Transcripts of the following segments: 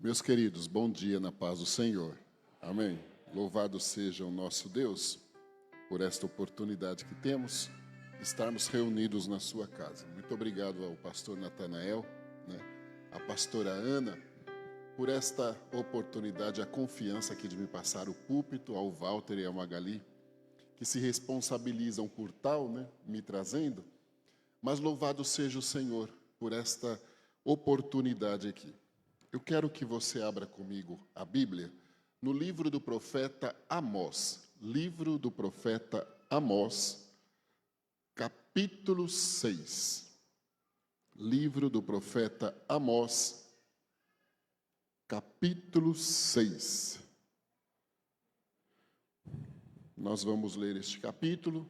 Meus queridos, bom dia na paz do Senhor. Amém. Louvado seja o nosso Deus por esta oportunidade que temos de estarmos reunidos na sua casa. Muito obrigado ao pastor Natanael, à pastora Ana, por esta oportunidade, a confiança aqui de me passar o púlpito, ao Walter e ao Magali, que se responsabilizam por tal, me trazendo. Mas louvado seja o Senhor por esta oportunidade aqui. Eu quero que você abra comigo a Bíblia no livro do profeta Amós. Livro do profeta Amós, capítulo 6. Livro do profeta Amós, capítulo 6. Nós vamos ler este capítulo.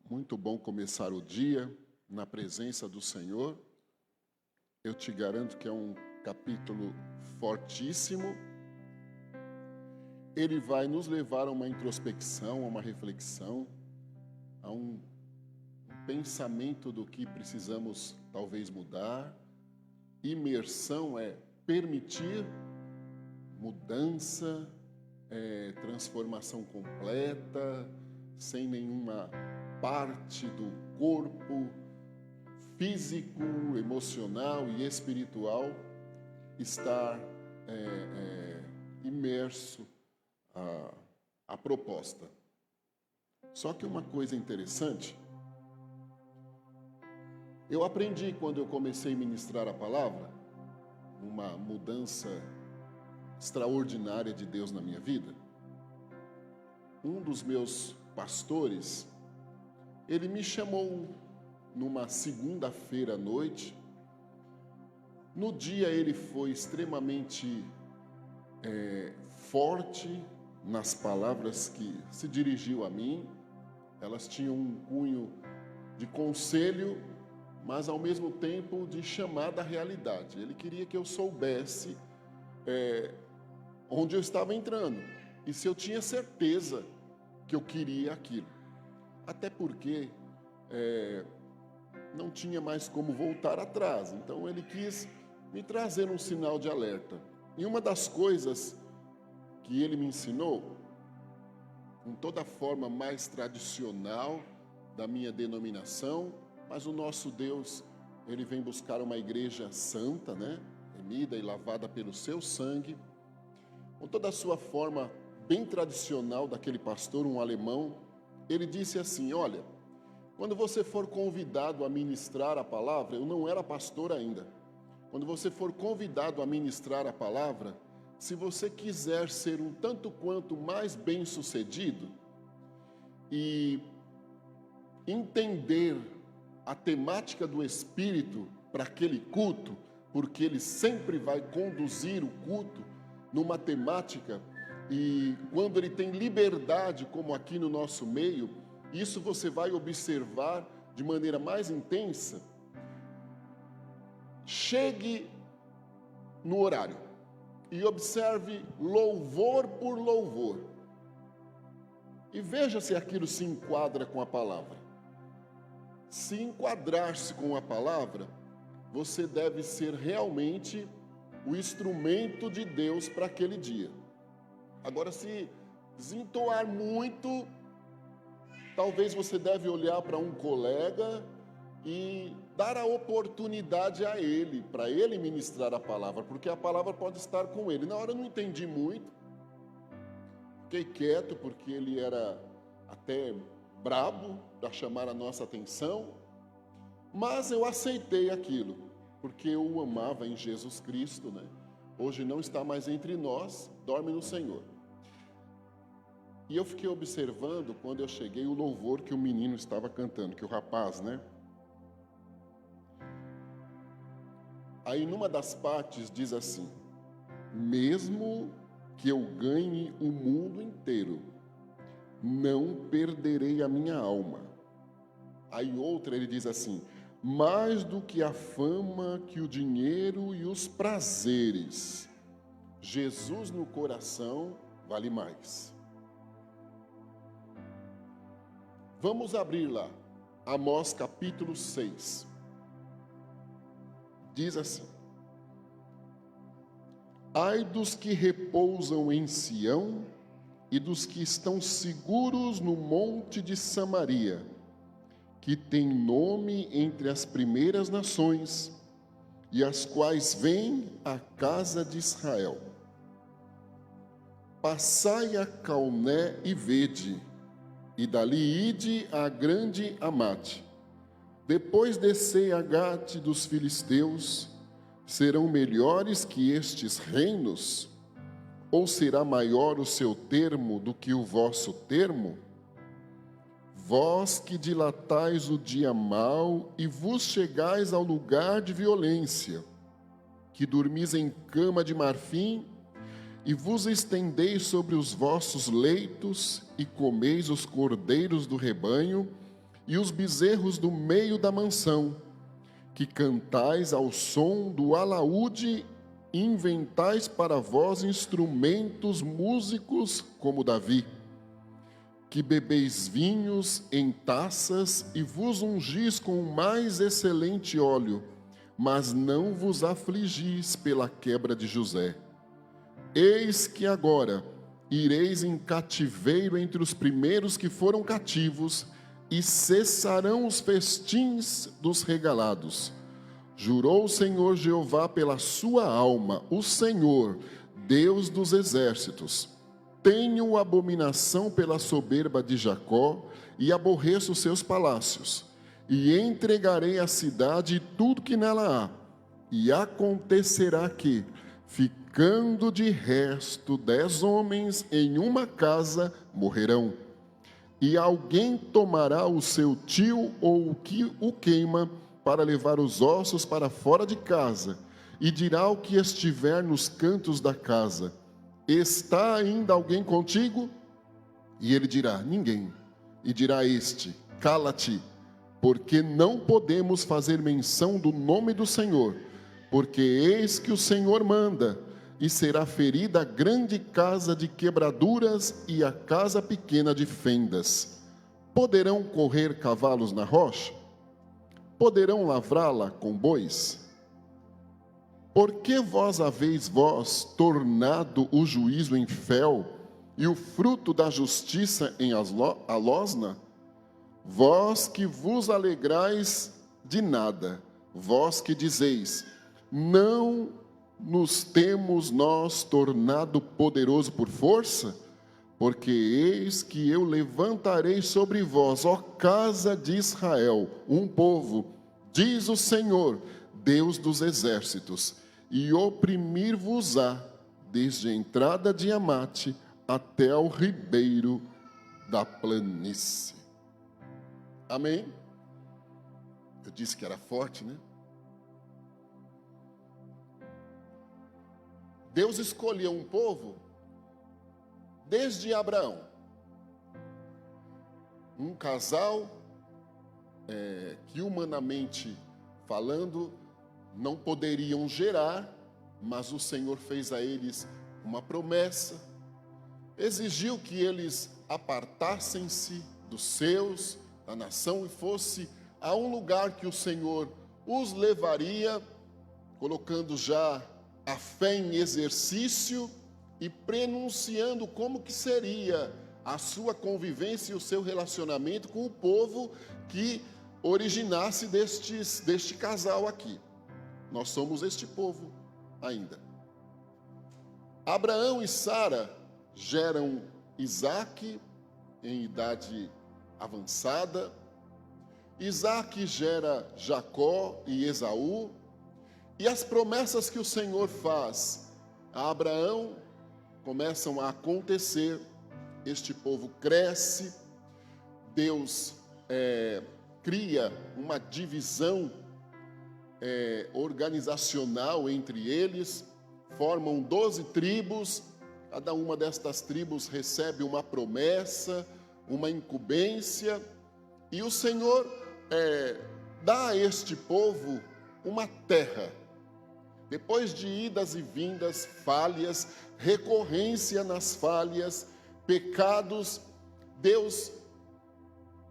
Muito bom começar o dia na presença do Senhor. Eu te garanto que é um capítulo fortíssimo. Ele vai nos levar a uma introspecção, a uma reflexão, a um pensamento do que precisamos talvez mudar. Imersão é permitir mudança, transformação completa, sem nenhuma parte do corpo físico, emocional e espiritual estar imerso à proposta. Só que uma coisa interessante, eu aprendi quando eu comecei a ministrar a palavra, uma mudança extraordinária de Deus na minha vida. Um dos meus pastores, ele me chamou numa segunda-feira à noite. No dia ele foi extremamente forte nas palavras que se dirigiu a mim. Elas tinham um cunho de conselho, mas ao mesmo tempo de chamada à realidade. Ele queria que eu soubesse onde eu estava entrando e se eu tinha certeza que eu queria aquilo. Até porque não tinha mais como voltar atrás. Então ele quis me trazer um sinal de alerta. E uma das coisas que ele me ensinou, com toda a forma mais tradicional da minha denominação, mas o nosso Deus, ele vem buscar uma igreja santa, remida e lavada pelo seu sangue, com toda a sua forma bem tradicional daquele pastor, um alemão. Ele disse assim: olha, quando você for convidado a ministrar a palavra, eu não era pastor ainda, quando você for convidado a ministrar a palavra, se você quiser ser um tanto quanto mais bem-sucedido e entender a temática do Espírito para aquele culto, porque ele sempre vai conduzir o culto numa temática, e quando ele tem liberdade, como aqui no nosso meio, isso você vai observar de maneira mais intensa. Chegue no horário e observe louvor por louvor e veja se aquilo se enquadra com a palavra. Se enquadrar-se com a palavra, você deve ser realmente o instrumento de Deus para aquele dia. Agora, se desentoar muito, talvez você deve olhar para um colega e dar a oportunidade a ele, para ele ministrar a palavra, porque a palavra pode estar com ele. Na hora eu não entendi muito, fiquei quieto, porque ele era até brabo para chamar a nossa atenção, mas eu aceitei aquilo, porque eu o amava em Jesus Cristo, Hoje não está mais entre nós, dorme no Senhor. E eu fiquei observando, quando eu cheguei, o louvor que o menino estava cantando, que o rapaz, Aí numa das partes diz assim: mesmo que eu ganhe o mundo inteiro, não perderei a minha alma. Aí outra ele diz assim: mais do que a fama, que o dinheiro e os prazeres, Jesus no coração vale mais. Vamos abrir lá, Amós capítulo 6. Diz assim: Ai dos que repousam em Sião e dos que estão seguros no monte de Samaria, que tem nome entre as primeiras nações, e as quais vêm à casa de Israel. Passai a Calné e vede, e dali ide a grande Amate. Depois descei a Gate dos filisteus. Serão melhores que estes reinos? Ou será maior o seu termo do que o vosso termo? Vós que dilatais o dia mau e vos chegais ao lugar de violência, que dormis em cama de marfim e vos estendeis sobre os vossos leitos e comeis os cordeiros do rebanho e os bezerros do meio da mansão, que cantais ao som do alaúde e inventais para vós instrumentos músicos como Davi, que bebeis vinhos em taças e vos ungis com o mais excelente óleo, mas não vos afligis pela quebra de José. Eis que agora ireis em cativeiro entre os primeiros que foram cativos, e cessarão os festins dos regalados. Jurou o Senhor Jeová pela sua alma, o Senhor, Deus dos exércitos: tenho abominação pela soberba de Jacó e aborreço os seus palácios, e entregarei a cidade e tudo que nela há. E acontecerá que, ficando de resto 10 homens em uma casa, morrerão. E alguém tomará o seu tio ou o que o queima para levar os ossos para fora de casa, e dirá ao que estiver nos cantos da casa: está ainda alguém contigo? E ele dirá: ninguém. E dirá este: cala-te, porque não podemos fazer menção do nome do Senhor, porque eis que o Senhor manda, e será ferida a grande casa de quebraduras e a casa pequena de fendas. Poderão correr cavalos na rocha? Poderão lavrá-la com bois? Por que vós haveis tornado o juízo em fel e o fruto da justiça em alosna? Vós que vos alegrais de nada, vós que dizeis: não nos temos nós tornado poderoso por força? Porque eis que eu levantarei sobre vós, ó casa de Israel, um povo, diz o Senhor, Deus dos exércitos, e oprimir-vos-á desde a entrada de Amate até ao ribeiro da planície. Amém? Eu disse que era forte, né? Deus escolheu um povo desde Abraão. Um casal que, humanamente falando, não poderiam gerar, mas o Senhor fez a eles uma promessa, exigiu que eles apartassem-se dos seus, da nação, e fosse a um lugar que o Senhor os levaria, colocando já a fé em exercício e prenunciando como que seria a sua convivência e o seu relacionamento com o povo que originasse deste casal aqui. Nós somos este povo ainda. Abraão e Sara geram Isaque em idade avançada. Isaque gera Jacó e Esaú. E as promessas que o Senhor faz a Abraão começam a acontecer. Este povo cresce. Deus cria uma divisão organizacional entre eles. Formam 12 tribos. Cada uma destas tribos recebe uma promessa, uma incumbência. E o Senhor dá a este povo uma terra. Depois de idas e vindas, falhas, recorrência nas falhas, pecados, Deus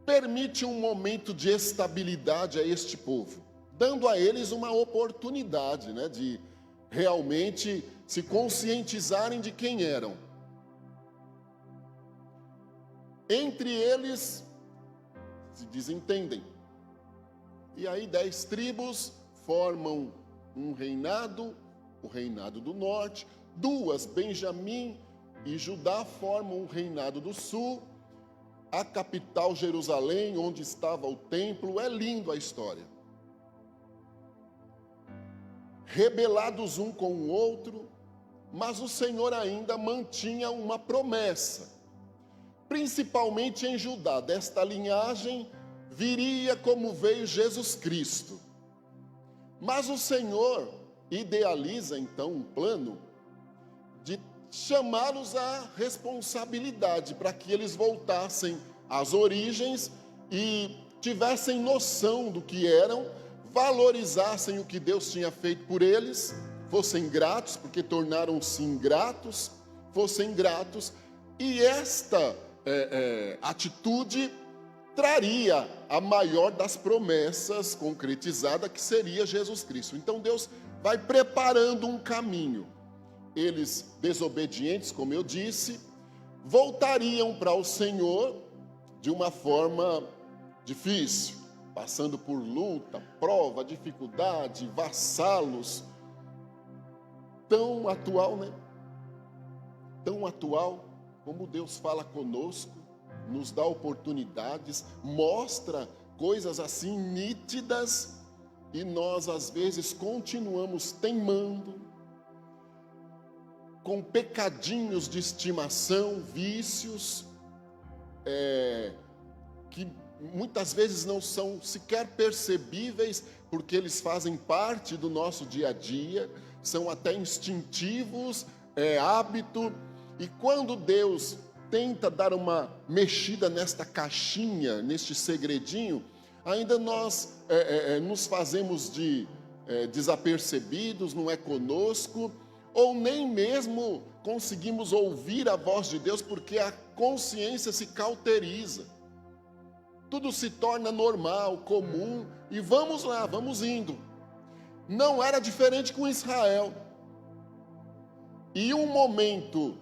permite um momento de estabilidade a este povo, dando a eles uma oportunidade, de realmente se conscientizarem de quem eram. Entre eles se desentendem. E aí 10 tribos formam um reinado, o reinado do norte. 2, Benjamim e Judá, formam o reinado do sul. A capital, Jerusalém, onde estava o templo. É lindo a história. Rebelados um com o outro, mas o Senhor ainda mantinha uma promessa. Principalmente em Judá, desta linhagem, viria como veio Jesus Cristo. Mas o Senhor idealiza então um plano de chamá-los à responsabilidade, para que eles voltassem às origens e tivessem noção do que eram, valorizassem o que Deus tinha feito por eles, fossem gratos, porque tornaram-se ingratos, fossem gratos, e esta atitude traria a maior das promessas concretizada, que seria Jesus Cristo. Então Deus vai preparando um caminho. Eles, desobedientes, como eu disse, voltariam para o Senhor de uma forma difícil, passando por luta, prova, dificuldade, vassalos. Tão atual, né? Tão atual. Como Deus fala conosco, nos dá oportunidades, mostra coisas assim nítidas, e nós às vezes continuamos teimando, com pecadinhos de estimação, vícios, que muitas vezes não são sequer percebíveis, porque eles fazem parte do nosso dia a dia, são até instintivos, hábito. E quando Deus tenta dar uma mexida nesta caixinha, neste segredinho, ainda nós nos fazemos de desapercebidos, não é conosco, ou nem mesmo conseguimos ouvir a voz de Deus, porque a consciência se cauteriza. Tudo se torna normal, comum, e vamos lá, vamos indo. Não era diferente com Israel. E um momento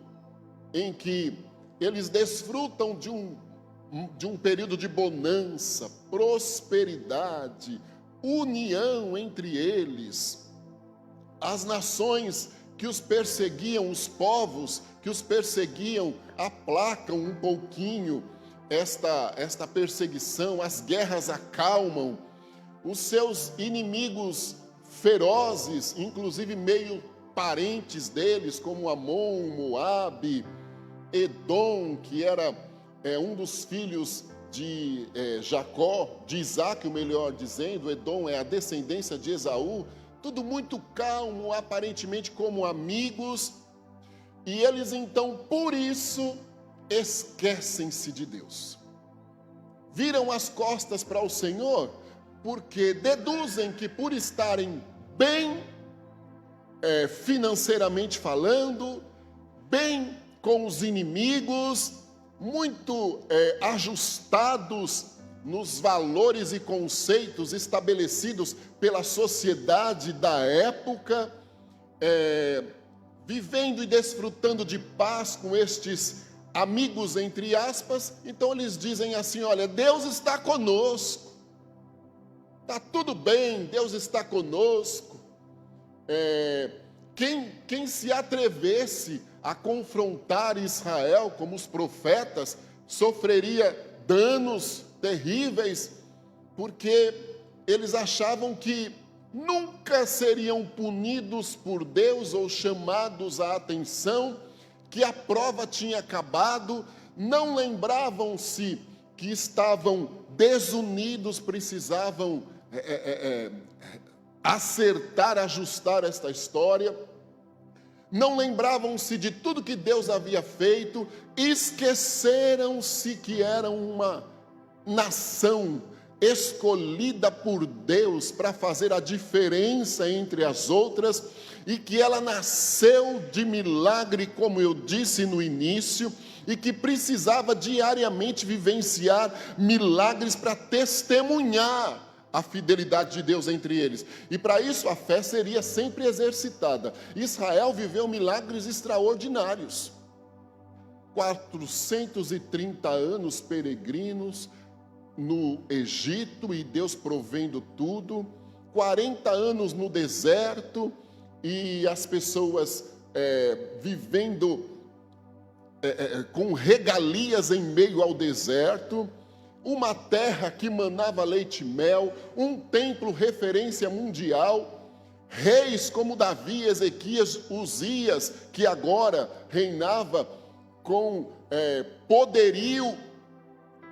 em que eles desfrutam de um período de bonança, prosperidade, união entre eles. As nações que os perseguiam, os povos que os perseguiam, aplacam um pouquinho esta perseguição, as guerras acalmam, os seus inimigos ferozes, inclusive meio parentes deles, como Amon, Moabe, Edom, que era um dos filhos de Jacó, de Isaac, o melhor dizendo. Edom é a descendência de Esaú. Tudo muito calmo, aparentemente como amigos. E eles então, por isso, esquecem-se de Deus. Viram as costas para o Senhor, porque deduzem que por estarem bem, financeiramente falando, bem com os inimigos, muito ajustados nos valores e conceitos estabelecidos pela sociedade da época, vivendo e desfrutando de paz com estes amigos, entre aspas. Então eles dizem assim: olha, Deus está conosco, está tudo bem, Deus está conosco. Quem se atrevesse a confrontar Israel, como os profetas, sofreria danos terríveis, porque eles achavam que nunca seriam punidos por Deus ou chamados à atenção, que a prova tinha acabado. Não lembravam-se que estavam desunidos, precisavam acertar, ajustar esta história. Não lembravam-se de tudo que Deus havia feito, esqueceram-se que eram uma nação escolhida por Deus para fazer a diferença entre as outras, e que ela nasceu de milagre, como eu disse no início, e que precisava diariamente vivenciar milagres para testemunhar a fidelidade de Deus entre eles. E para isso a fé seria sempre exercitada. Israel viveu milagres extraordinários. 430 anos peregrinos no Egito e Deus provendo tudo. 40 anos no deserto e as pessoas vivendo com regalias em meio ao deserto. Uma terra que manava leite e mel, um templo referência mundial, reis como Davi, Ezequias, Uzias, que agora reinava com poderio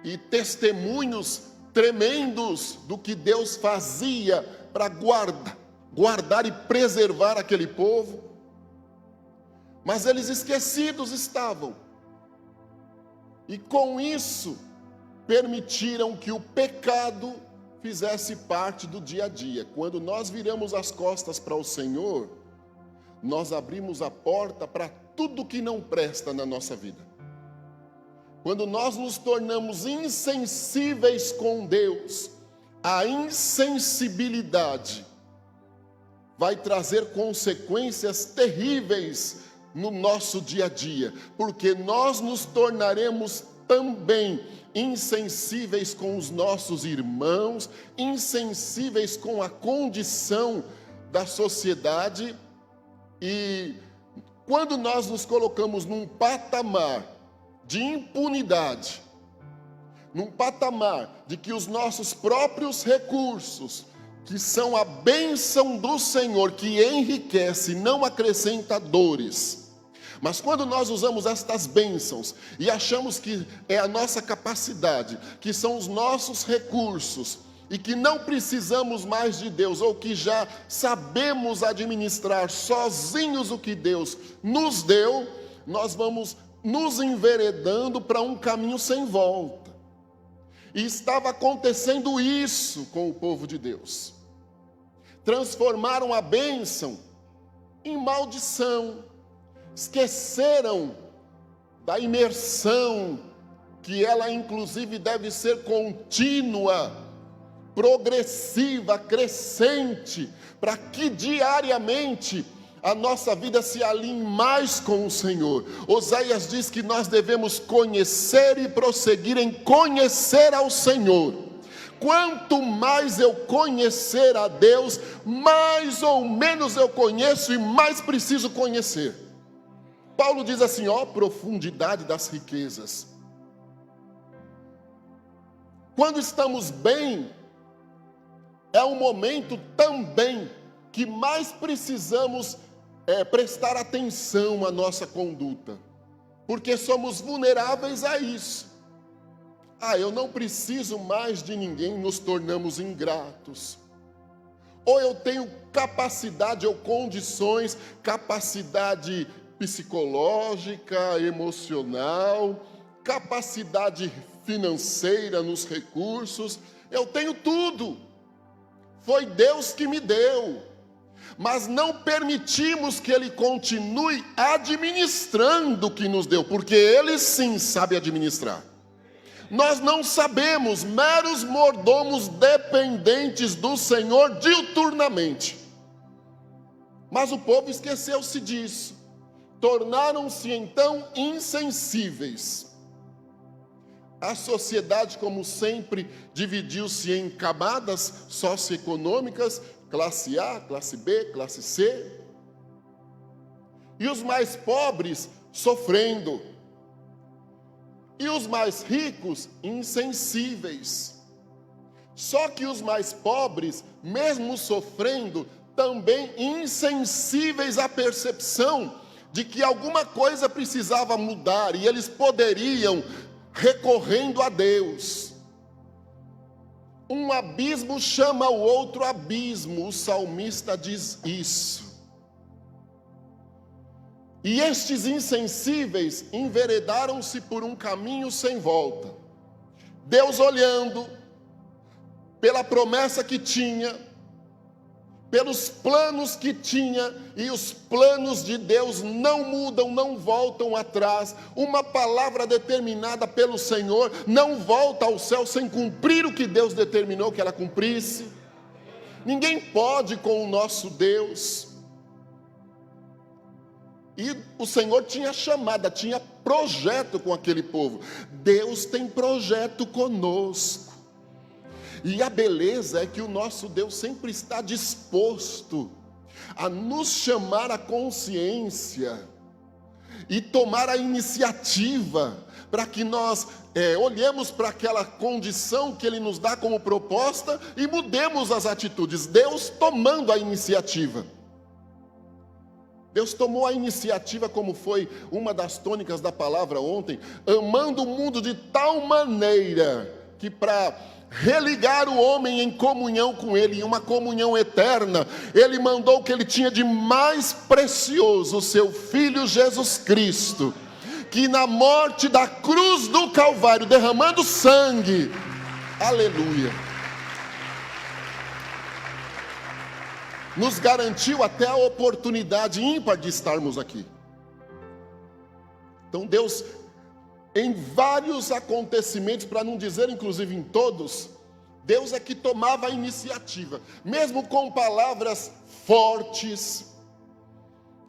e testemunhos tremendos do que Deus fazia para guardar e preservar aquele povo. Mas eles esquecidos estavam, e com isso permitiram que o pecado fizesse parte do dia a dia. Quando nós viramos as costas para o Senhor, nós abrimos a porta para tudo que não presta na nossa vida. Quando nós nos tornamos insensíveis com Deus, a insensibilidade vai trazer consequências terríveis no nosso dia a dia, porque nós nos tornaremos também insensíveis com os nossos irmãos, insensíveis com a condição da sociedade, e quando nós nos colocamos num patamar de impunidade, num patamar de que os nossos próprios recursos, que são a bênção do Senhor, que enriquece, não acrescenta dores, mas quando nós usamos estas bênçãos e achamos que é a nossa capacidade, que são os nossos recursos, e que não precisamos mais de Deus, ou que já sabemos administrar sozinhos o que Deus nos deu, nós vamos nos enveredando para um caminho sem volta. E estava acontecendo isso com o povo de Deus. Transformaram a bênção em maldição. Esqueceram da imersão, que ela inclusive deve ser contínua, progressiva, crescente, para que diariamente a nossa vida se alinhe mais com o Senhor. Oséias diz que nós devemos conhecer e prosseguir em conhecer ao Senhor. Quanto mais eu conhecer a Deus, mais ou menos eu conheço e mais preciso conhecer. Paulo diz assim, ó, profundidade das riquezas. Quando estamos bem, é um momento também que mais precisamos prestar atenção à nossa conduta, porque somos vulneráveis a isso. Eu não preciso mais de ninguém, nos tornamos ingratos. Ou eu tenho capacidade ou condições, capacidade psicológica, emocional, capacidade financeira nos recursos, eu tenho tudo. Foi Deus que me deu, mas não permitimos que Ele continue administrando o que nos deu, porque Ele sim sabe administrar. Nós não sabemos, meros mordomos dependentes do Senhor diuturnamente. Mas o povo esqueceu-se disso, tornaram-se então insensíveis. A sociedade, como sempre, dividiu-se em camadas socioeconômicas, classe A, classe B, classe C. E os mais pobres sofrendo. E os mais ricos insensíveis. Só que os mais pobres, mesmo sofrendo, também insensíveis à percepção de que alguma coisa precisava mudar e eles poderiam recorrendo a Deus. Um abismo chama o outro abismo, o salmista diz isso. E estes insensíveis enveredaram-se por um caminho sem volta. Deus olhando pela promessa que tinha, pelos planos que tinha, e os planos de Deus não mudam, não voltam atrás. Uma palavra determinada pelo Senhor não volta ao céu sem cumprir o que Deus determinou que ela cumprisse. Ninguém pode com o nosso Deus. E o Senhor tinha chamada, tinha projeto com aquele povo. Deus tem projeto conosco. E a beleza é que o nosso Deus sempre está disposto a nos chamar à consciência e tomar a iniciativa para que nós olhemos para aquela condição que Ele nos dá como proposta e mudemos as atitudes. Deus tomando a iniciativa. Deus tomou a iniciativa, como foi uma das tônicas da palavra ontem, amando o mundo de tal maneira que para religar o homem em comunhão com Ele, em uma comunhão eterna, Ele mandou o que Ele tinha de mais precioso, o Seu Filho Jesus Cristo, que na morte da cruz do Calvário, derramando sangue, aleluia, nos garantiu até a oportunidade ímpar de estarmos aqui. Então Deus, em vários acontecimentos, para não dizer inclusive em todos, Deus é que tomava a iniciativa, mesmo com palavras fortes,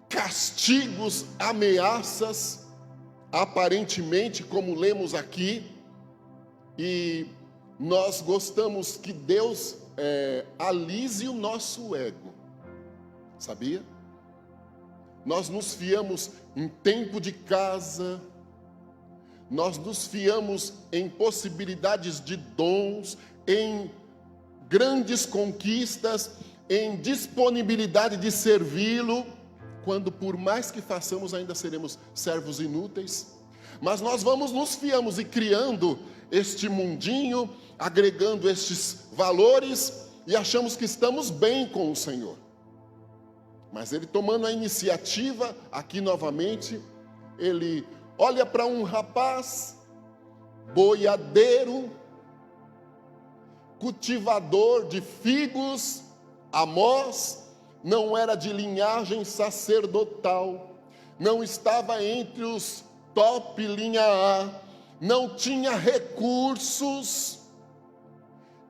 castigos, ameaças, aparentemente, como lemos aqui. E nós gostamos que Deus alise o nosso ego, sabia? Nós nos fiamos em tempo de casa, nós nos fiamos em possibilidades de dons, em grandes conquistas, em disponibilidade de servi-lo, quando por mais que façamos ainda seremos servos inúteis. Mas nós nos fiamos e criando este mundinho, agregando estes valores e achamos que estamos bem com o Senhor. Mas Ele tomando a iniciativa, aqui novamente, Ele olha para um rapaz, boiadeiro, cultivador de figos. Amós não era de linhagem sacerdotal, não estava entre os top linha A, não tinha recursos.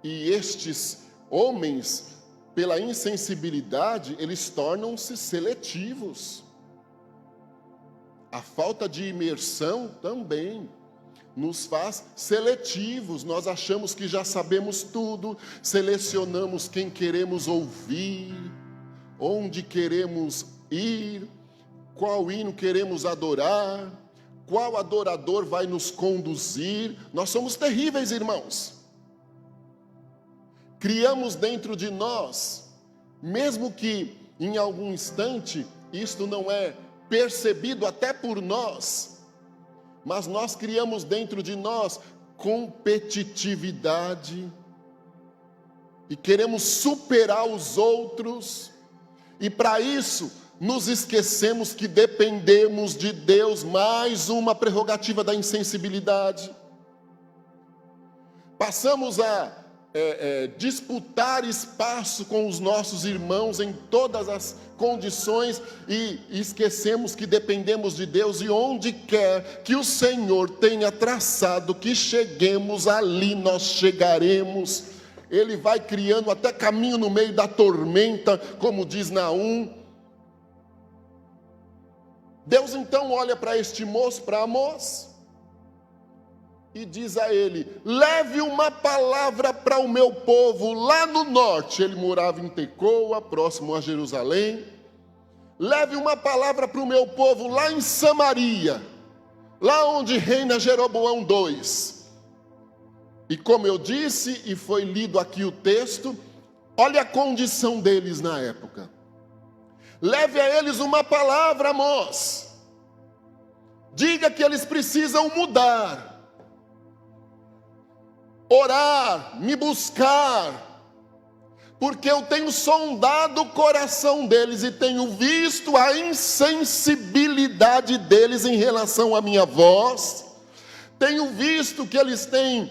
E estes homens, pela insensibilidade, eles tornam-se seletivos. A falta de imersão também nos faz seletivos. Nós achamos que já sabemos tudo, selecionamos quem queremos ouvir, onde queremos ir, qual hino queremos adorar, qual adorador vai nos conduzir. Nós somos terríveis, irmãos. Criamos dentro de nós, mesmo que em algum instante isto não é percebido até por nós, mas nós criamos dentro de nós competitividade e queremos superar os outros, e para isso nos esquecemos que dependemos de Deus. Mais uma prerrogativa da insensibilidade. Passamos a disputar espaço com os nossos irmãos em todas as condições e esquecemos que dependemos de Deus, e onde quer que o Senhor tenha traçado que cheguemos, ali nós chegaremos. Ele vai criando até caminho no meio da tormenta, como diz Naum. Deus então olha para este moço, para Amós, e diz a ele: leve uma palavra para o meu povo lá no norte. Ele morava em Tecoa, próximo a Jerusalém. Leve uma palavra para o meu povo lá em Samaria, lá onde reina Jeroboão II. E como eu disse, e foi lido aqui o texto, olha a condição deles na época. Leve a eles uma palavra, Amós. Diga que eles precisam mudar, orar, me buscar, porque eu tenho sondado o coração deles e tenho visto a insensibilidade deles em relação à minha voz. Tenho visto que eles têm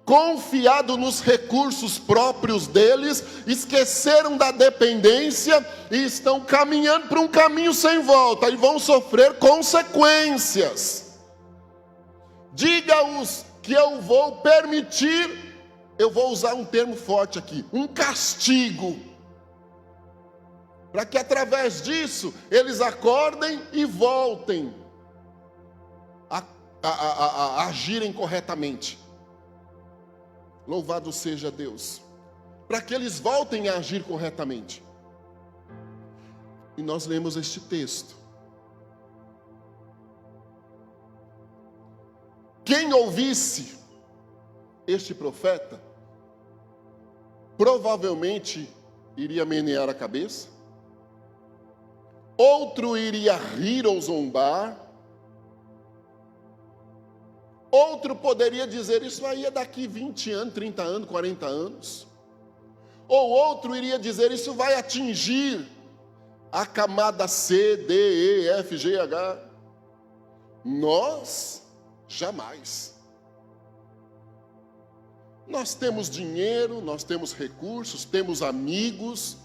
confiado nos recursos próprios deles, esqueceram da dependência e estão caminhando para um caminho sem volta e vão sofrer consequências. Diga-os que eu vou permitir, eu vou usar um termo forte aqui, um castigo, para que através disso eles acordem e voltem a agirem corretamente. Louvado seja Deus, para que eles voltem a agir corretamente. E nós lemos este texto. Quem ouvisse este profeta, provavelmente iria menear a cabeça, outro iria rir ou zombar, outro poderia dizer, isso aí é daqui 20 anos, 30 anos, 40 anos. Ou outro iria dizer, isso vai atingir a camada C, D, E, F, G, H. Nós, jamais. Nós temos dinheiro, nós temos recursos, temos amigos.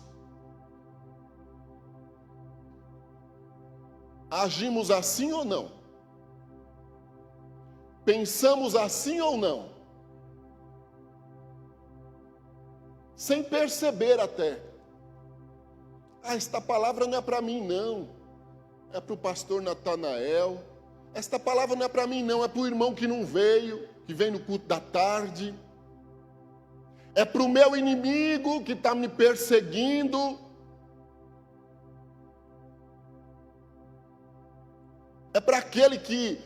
Agimos assim ou não? Pensamos assim ou não? Sem perceber até. Esta palavra não é para mim não. É para o pastor Natanael. Esta palavra não é para mim não, é para o irmão que não veio, que vem no culto da tarde. É para o meu inimigo que está me perseguindo. É para aquele que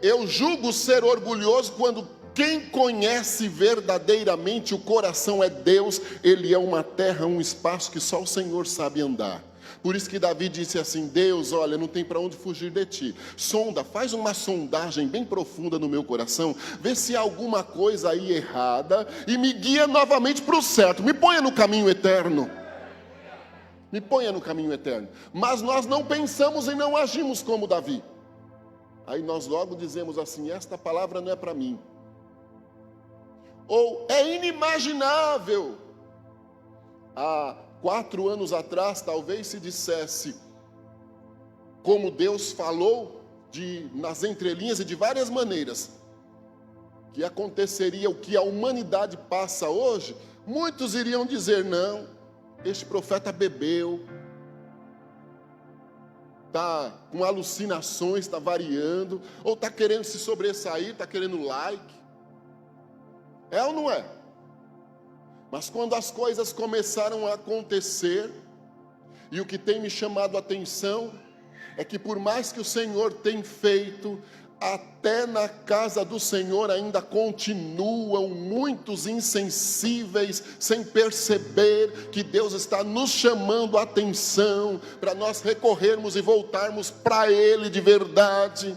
eu julgo ser orgulhoso, quando quem conhece verdadeiramente o coração é Deus. Ele é uma terra, um espaço que só o Senhor sabe andar. Por isso que Davi disse assim, Deus, olha, não tem para onde fugir de ti. Sonda, faz uma sondagem bem profunda no meu coração, vê se há alguma coisa aí errada e me guia novamente para o certo. Me ponha no caminho eterno. Me ponha no caminho eterno. Mas nós não pensamos e não agimos como Davi. Aí nós logo dizemos assim, esta palavra não é para mim. Ou é inimaginável. Há 4 anos atrás, talvez se dissesse, como Deus falou, nas entrelinhas e de várias maneiras, que aconteceria o que a humanidade passa hoje, muitos iriam dizer, não, este profeta bebeu, está com alucinações, está variando, ou está querendo se sobressair, está querendo like. É ou não é? Mas quando as coisas começaram a acontecer, e o que tem me chamado a atenção, é que por mais que o Senhor tem feito, até na casa do Senhor ainda continuam muitos insensíveis, sem perceber que Deus está nos chamando a atenção, para nós recorrermos e voltarmos para Ele de verdade.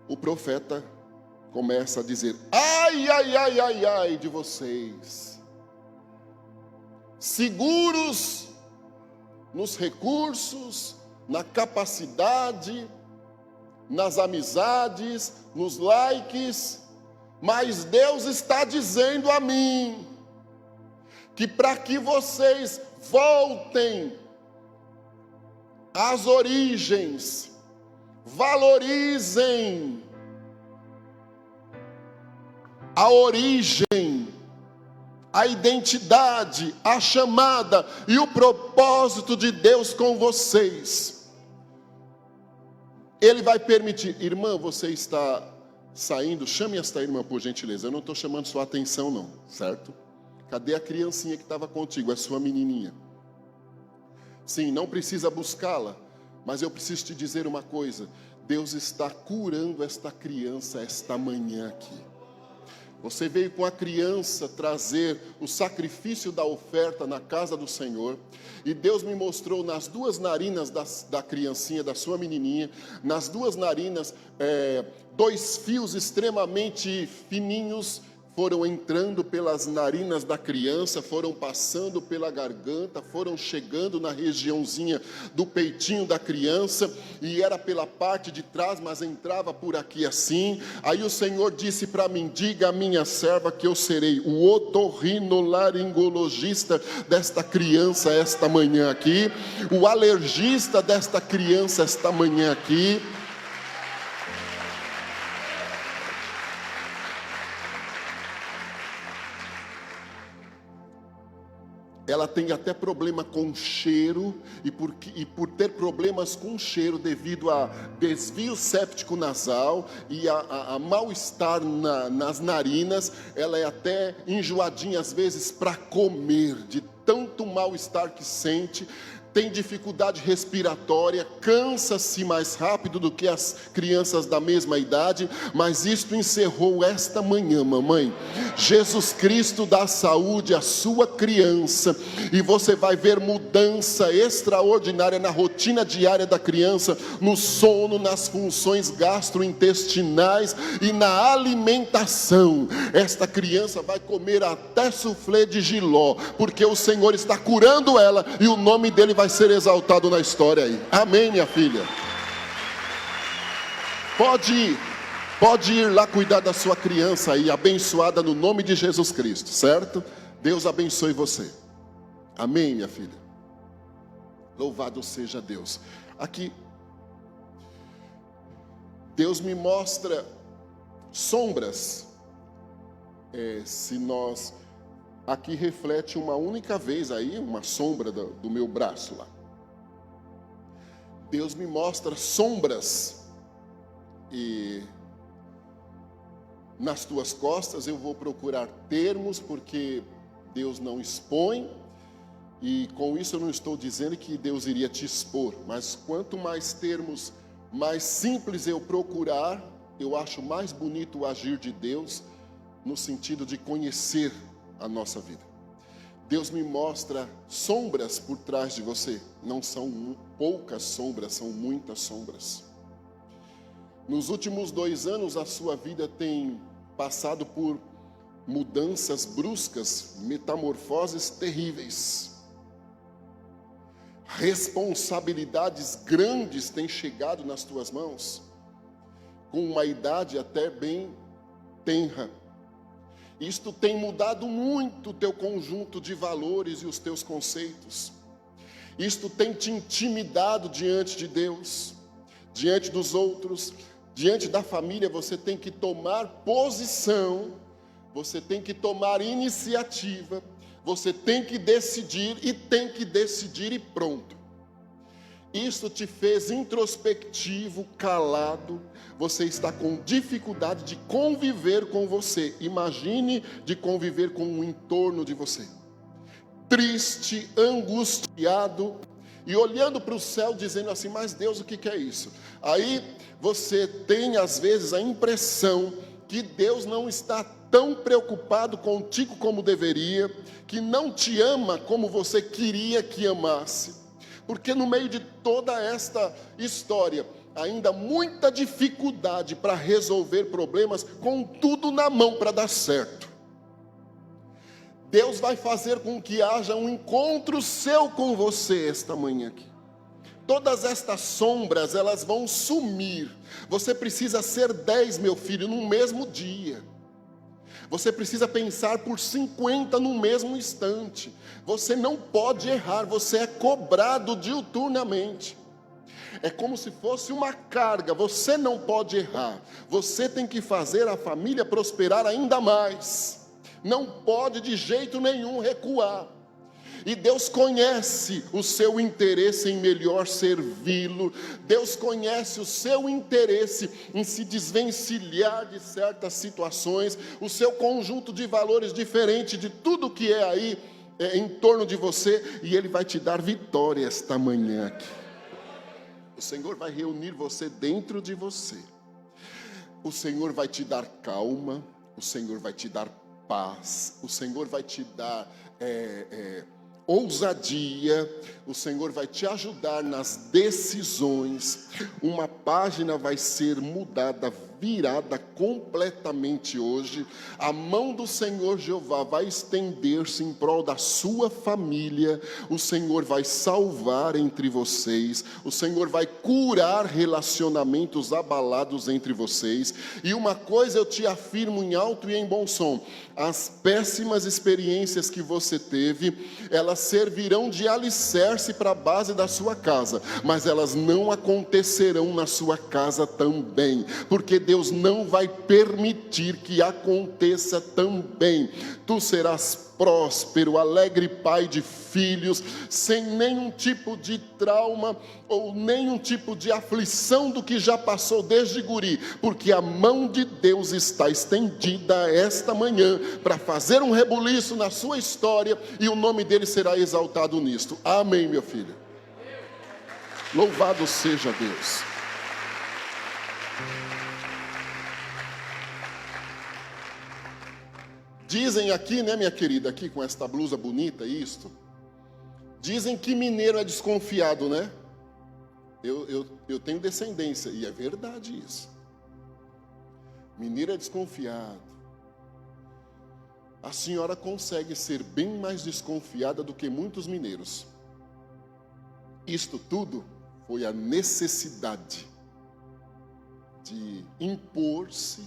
O profeta começa a dizer, ai, ai, ai, ai, ai de vocês, seguros nos recursos, na capacidade, nas amizades, nos likes, mas Deus está dizendo a mim, que para que vocês voltem às origens, valorizem a origem, a identidade, a chamada e o propósito de Deus com vocês. Ele vai permitir, irmã, você está saindo, chame esta irmã por gentileza, eu não estou chamando sua atenção não, certo? Cadê a criancinha que estava contigo, a sua menininha? Sim, não precisa buscá-la, mas eu preciso te dizer uma coisa, Deus está curando esta criança esta manhã aqui. Você veio com a criança trazer o sacrifício da oferta na casa do Senhor, e Deus me mostrou nas 2 narinas da criancinha, da sua menininha, nas 2 narinas, 2 fios extremamente fininhos, foram entrando pelas narinas da criança, foram passando pela garganta, foram chegando na regiãozinha do peitinho da criança, e era pela parte de trás, mas entrava por aqui assim. Aí o Senhor disse para mim: diga à minha serva que eu serei o otorrinolaringologista desta criança esta manhã aqui, o alergista desta criança esta manhã aqui. Ela tem até problema com cheiro, e por ter problemas com cheiro devido a desvio séptico nasal e a mal-estar nas narinas, ela é até enjoadinha às vezes para comer, de tanto mal-estar que sente. Tem dificuldade respiratória, cansa-se mais rápido do que as crianças da mesma idade, mas isto encerrou esta manhã, mamãe. Jesus Cristo dá saúde à sua criança, e você vai ver mudança extraordinária na rotina diária da criança, no sono, nas funções gastrointestinais e na alimentação. Esta criança vai comer até soufflé de Jiló, porque o Senhor está curando ela, e o nome dele vai ser exaltado na história aí. Amém, minha filha? Pode ir lá cuidar da sua criança aí, abençoada no nome de Jesus Cristo, certo? Deus abençoe você. Amém, minha filha? Louvado seja Deus. Aqui, Deus me mostra sombras. Se nós... Aqui reflete uma única vez aí, uma sombra do meu braço lá. Deus me mostra sombras. E nas tuas costas eu vou procurar termos, porque Deus não expõe. E com isso eu não estou dizendo que Deus iria te expor. Mas quanto mais termos mais simples eu procurar, eu acho mais bonito o agir de Deus, no sentido de conhecer a nossa vida. Deus me mostra sombras por trás de você. Não são poucas sombras, são muitas sombras. Nos últimos 2 anos a sua vida tem passado por mudanças bruscas, metamorfoses terríveis. Responsabilidades grandes têm chegado nas tuas mãos, com uma idade até bem tenra. Isto tem mudado muito o teu conjunto de valores e os teus conceitos. Isto tem te intimidado diante de Deus, diante dos outros, diante da família. Você tem que tomar posição, você tem que tomar iniciativa, você tem que decidir e pronto. Isso te fez introspectivo, calado. Você está com dificuldade de conviver com você. Imagine de conviver com o entorno de você. Triste, angustiado e olhando para o céu dizendo assim: mas Deus, o que é isso? Aí você tem às vezes a impressão que Deus não está tão preocupado contigo como deveria, que não te ama como você queria que amasse. Porque no meio de toda esta história, ainda muita dificuldade para resolver problemas, com tudo na mão para dar certo. Deus vai fazer com que haja um encontro seu com você esta manhã aqui. Todas estas sombras, elas vão sumir. Você precisa ser 10, meu filho, no mesmo dia. Você precisa pensar por 50 no mesmo instante. Você não pode errar, você é cobrado diuturnamente. É como se fosse uma carga, você não pode errar. Você tem que fazer a família prosperar ainda mais. Não pode de jeito nenhum recuar. E Deus conhece o seu interesse em melhor servi-lo. Deus conhece o seu interesse em se desvencilhar de certas situações, o seu conjunto de valores diferente de tudo que é aí em torno de você, e Ele vai te dar vitória esta manhã aqui. O Senhor vai reunir você dentro de você. O Senhor vai te dar calma, o Senhor vai te dar paz, o Senhor vai te dar ousadia, o Senhor vai te ajudar nas decisões. Uma página vai ser mudada virada completamente hoje. A mão do Senhor Jeová vai estender-se em prol da sua família. O Senhor vai salvar entre vocês. O Senhor vai curar relacionamentos abalados entre vocês. E uma coisa eu te afirmo em alto e em bom som: as péssimas experiências que você teve, elas servirão de alicerce para a base da sua casa, mas elas não acontecerão na sua casa também, porque Deus não vai permitir que aconteça também. Tu serás próspero, alegre pai de filhos, sem nenhum tipo de trauma ou nenhum tipo de aflição do que já passou desde guri, porque a mão de Deus está estendida esta manhã para fazer um rebuliço na sua história, e o nome dele será exaltado nisto. Amém, meu filho. Louvado seja Deus. Dizem aqui, né, minha querida, aqui com esta blusa bonita, isto. Dizem que mineiro é desconfiado, né? Eu tenho descendência, e é verdade isso. Mineiro é desconfiado. A senhora consegue ser bem mais desconfiada do que muitos mineiros. Isto tudo foi a necessidade de impor-se,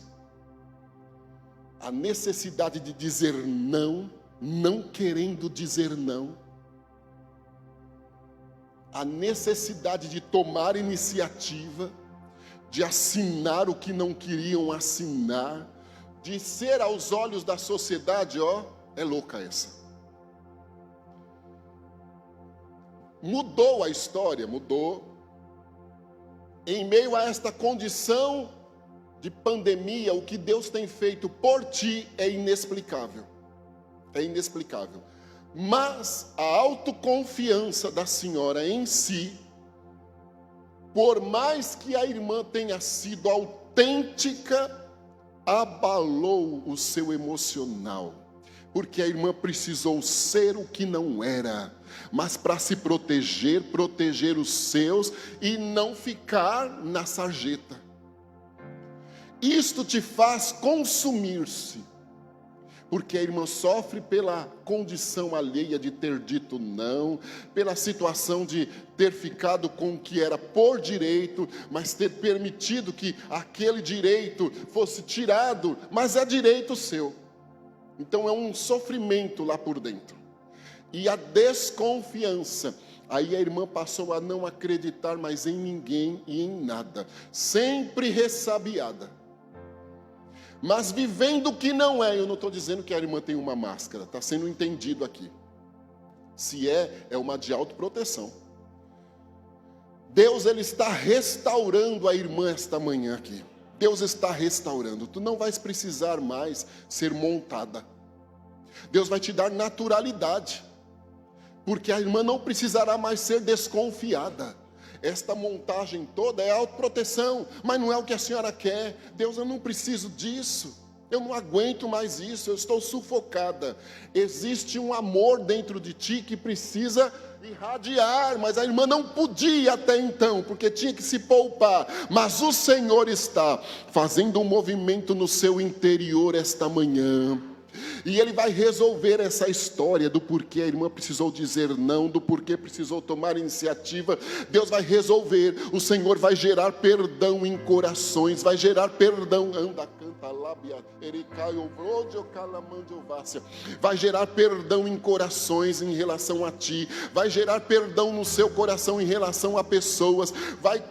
a necessidade de dizer não, não querendo dizer não, a necessidade de tomar iniciativa, de assinar o que não queriam assinar, de ser aos olhos da sociedade, é louca essa. Mudou a história, mudou. Em meio a esta condição de pandemia, o que Deus tem feito por ti é inexplicável. É inexplicável. Mas a autoconfiança da senhora em si, por mais que a irmã tenha sido autêntica, abalou o seu emocional. Porque a irmã precisou ser o que não era, mas para se proteger, proteger os seus e não ficar na sarjeta. Isto te faz consumir-se, porque a irmã sofre pela condição alheia de ter dito não, pela situação de ter ficado com o que era por direito, mas ter permitido que aquele direito fosse tirado, mas é direito seu. Então é um sofrimento lá por dentro. E a desconfiança. Aí a irmã passou a não acreditar mais em ninguém e em nada. Sempre ressabiada. Mas vivendo o que não é. Eu não estou dizendo que a irmã tem uma máscara. Está sendo entendido aqui. Se é uma de autoproteção. Deus, Ele está restaurando a irmã esta manhã aqui. Deus está restaurando. Tu não vais precisar mais ser montada. Deus vai te dar naturalidade. Porque a irmã não precisará mais ser desconfiada. Esta montagem toda é autoproteção, mas não é o que a senhora quer. Deus, eu não preciso disso. Eu não aguento mais isso, eu estou sufocada. Existe um amor dentro de ti que precisa irradiar, mas a irmã não podia até então, porque tinha que se poupar. Mas o Senhor está fazendo um movimento no seu interior esta manhã. E Ele vai resolver essa história do porquê a irmã precisou dizer não, do porquê precisou tomar iniciativa. Deus vai resolver. O Senhor vai gerar perdão em corações, vai gerar perdão. Vai gerar perdão em corações em relação a ti, vai gerar perdão no seu coração em relação a pessoas, vai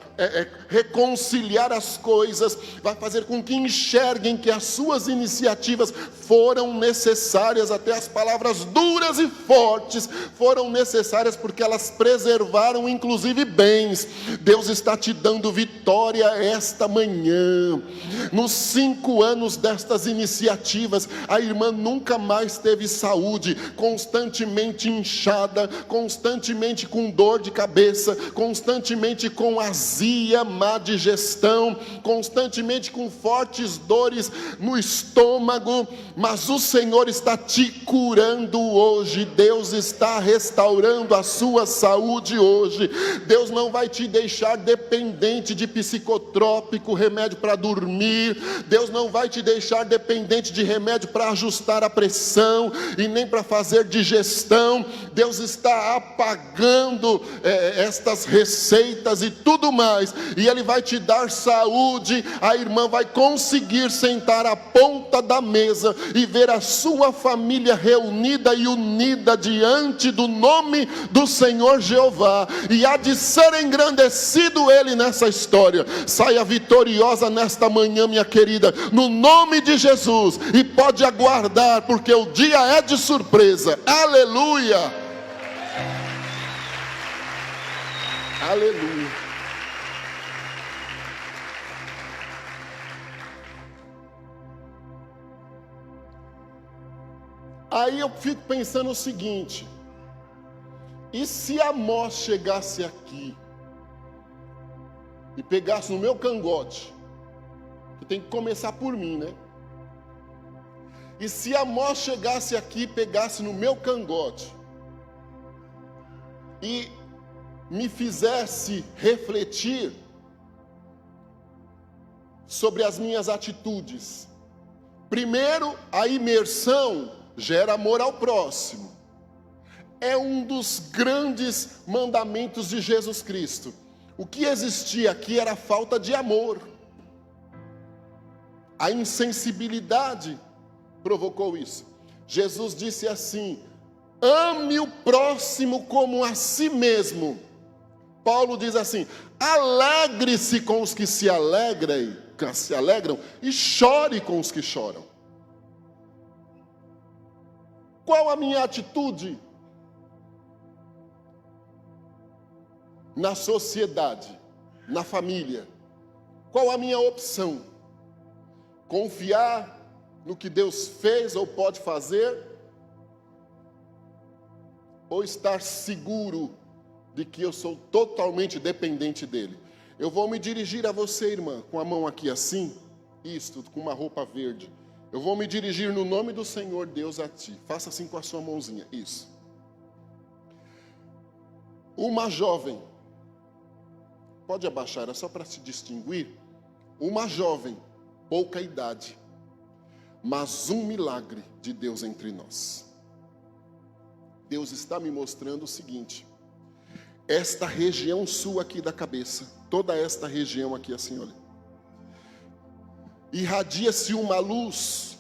reconciliar as coisas, vai fazer com que enxerguem que as suas iniciativas foram necessárias, até as palavras duras e fortes foram necessárias, porque elas preservaram inclusive bens. Deus está te dando vitória esta manhã. Nos 5 anos destas iniciativas, a irmã nunca mais teve saúde, constantemente inchada, constantemente com dor de cabeça, constantemente com azia, má digestão, constantemente com fortes dores no estômago, mas o o Senhor está te curando hoje, Deus está restaurando a sua saúde hoje. Deus não vai te deixar dependente de psicotrópico, remédio para dormir. Deus não vai te deixar dependente de remédio para ajustar a pressão e nem para fazer digestão. Deus está apagando estas receitas e tudo mais, e Ele vai te dar saúde. A irmã vai conseguir sentar à ponta da mesa e ver a sua família reunida e unida diante do nome do Senhor Jeová, e há de ser engrandecido Ele nessa história. Saia vitoriosa nesta manhã, minha querida, no nome de Jesus, e pode aguardar, porque o dia é de surpresa. Aleluia, aleluia. Aí eu fico pensando o seguinte: e se Amós chegasse aqui e pegasse no meu cangote, que tem que começar por mim, né? E se Amós chegasse aqui e pegasse no meu cangote e me fizesse refletir sobre as minhas atitudes. Primeiro, a imersão gera amor ao próximo. É um dos grandes mandamentos de Jesus Cristo. O que existia aqui era falta de amor. A insensibilidade provocou isso. Jesus disse assim: ame o próximo como a si mesmo. Paulo diz assim: alegre-se com os que se alegram e chore com os que choram. Qual a minha atitude na sociedade, na família? Qual a minha opção? Confiar no que Deus fez ou pode fazer? Ou estar seguro de que eu sou totalmente dependente dele? Eu vou me dirigir a você, irmã, com a mão aqui assim, isto, com uma roupa verde. Eu vou me dirigir no nome do Senhor Deus a ti. Faça assim com a sua mãozinha, isso. Uma jovem, pode abaixar, é só para se distinguir. Uma jovem, pouca idade, mas um milagre de Deus entre nós. Deus está me mostrando o seguinte: esta região sua aqui da cabeça, toda esta região aqui assim, olha, irradia-se uma luz,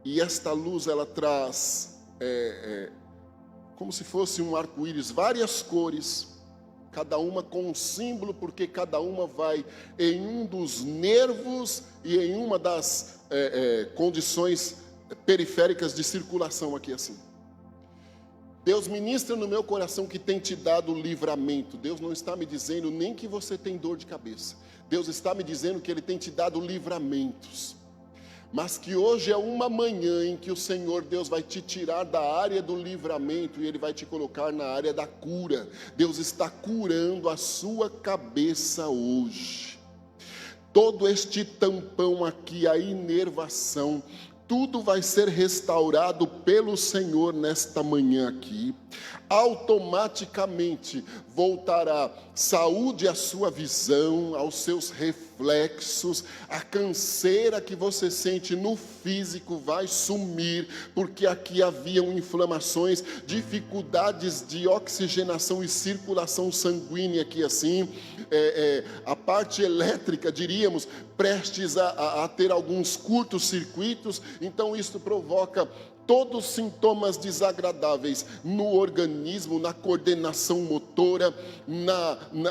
e esta luz ela traz como se fosse um arco-íris, várias cores, cada uma com um símbolo, porque cada uma vai em um dos nervos e em uma das condições periféricas de circulação aqui assim. Deus ministra no meu coração que tem te dado livramento. Deus não está me dizendo nem que você tem dor de cabeça. Deus está me dizendo que Ele tem te dado livramentos. Mas que hoje é uma manhã em que o Senhor Deus vai te tirar da área do livramento e Ele vai te colocar na área da cura. Deus está curando a sua cabeça hoje. Todo este tampão aqui, a inervação, tudo vai ser restaurado pelo Senhor nesta manhã aqui. Automaticamente voltará saúde à sua visão, aos seus reflexos. A canseira que você sente no físico vai sumir, porque aqui haviam inflamações, dificuldades de oxigenação e circulação sanguínea aqui assim. A parte elétrica, diríamos, prestes a ter alguns curtos-circuitos. Então isso provoca todos os sintomas desagradáveis no organismo, na coordenação motora,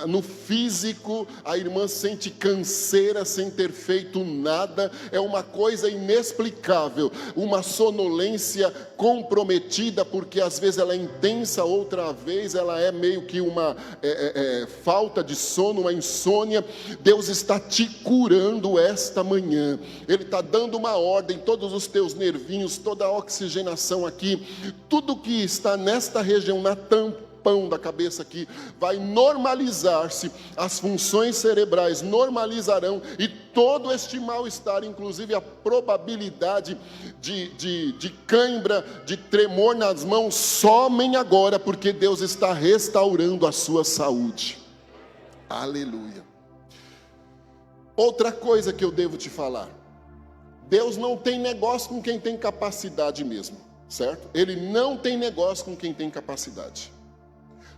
no físico. A irmã sente canseira sem ter feito nada. É uma coisa inexplicável, uma sonolência comprometida, porque às vezes ela é intensa, outra vez ela é meio que uma falta de sono, uma insônia. Deus está te curando esta manhã. Ele está dando uma ordem, todos os teus nervinhos, toda a oxigenação aqui, tudo que está nesta região, na tampão da cabeça aqui, vai normalizar-se, as funções cerebrais normalizarão e todo este mal-estar, inclusive a probabilidade de cãibra, de tremor nas mãos, somem agora, porque Deus está restaurando a sua saúde. Aleluia. Outra coisa que eu devo te falar: Deus não tem negócio com quem tem capacidade mesmo, certo? Ele não tem negócio com quem tem capacidade.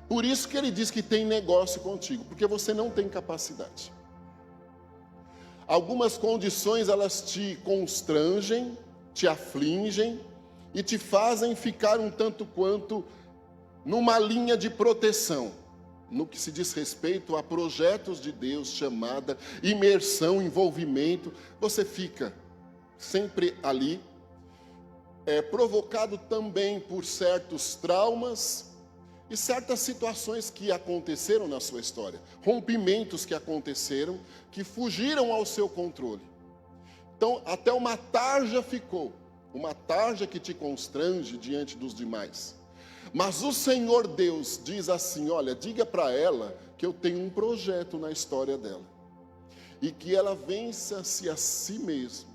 Por isso que ele diz que tem negócio contigo, porque você não tem capacidade. Algumas condições, elas te constrangem, te afligem e te fazem ficar um tanto quanto numa linha de proteção, no que se diz respeito a projetos de Deus, chamada, imersão, envolvimento. Você fica sempre ali, provocado também por certos traumas e certas situações que aconteceram na sua história, rompimentos que aconteceram, que fugiram ao seu controle. Então, até uma tarja ficou, uma tarja que te constrange diante dos demais. Mas o Senhor Deus diz assim: olha, diga para ela que eu tenho um projeto na história dela, e que ela vença-se a si mesma,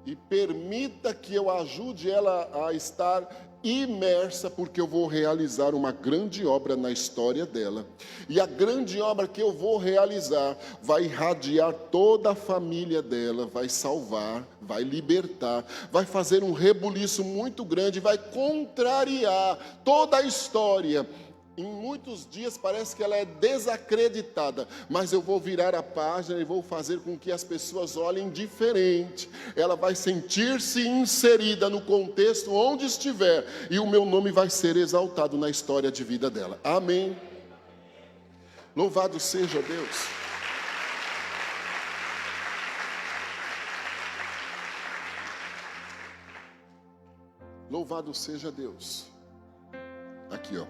e permita que eu ajude ela a estar imersa, porque eu vou realizar uma grande obra na história dela. E a grande obra que eu vou realizar vai irradiar toda a família dela, vai salvar, vai libertar, vai fazer um rebuliço muito grande, vai contrariar toda a história. Em muitos dias parece que ela é desacreditada, mas eu vou virar a página e vou fazer com que as pessoas olhem diferente. Ela vai sentir-se inserida no contexto onde estiver, e o meu nome vai ser exaltado na história de vida dela. Amém. Louvado seja Deus. Louvado seja Deus. Aqui, ó,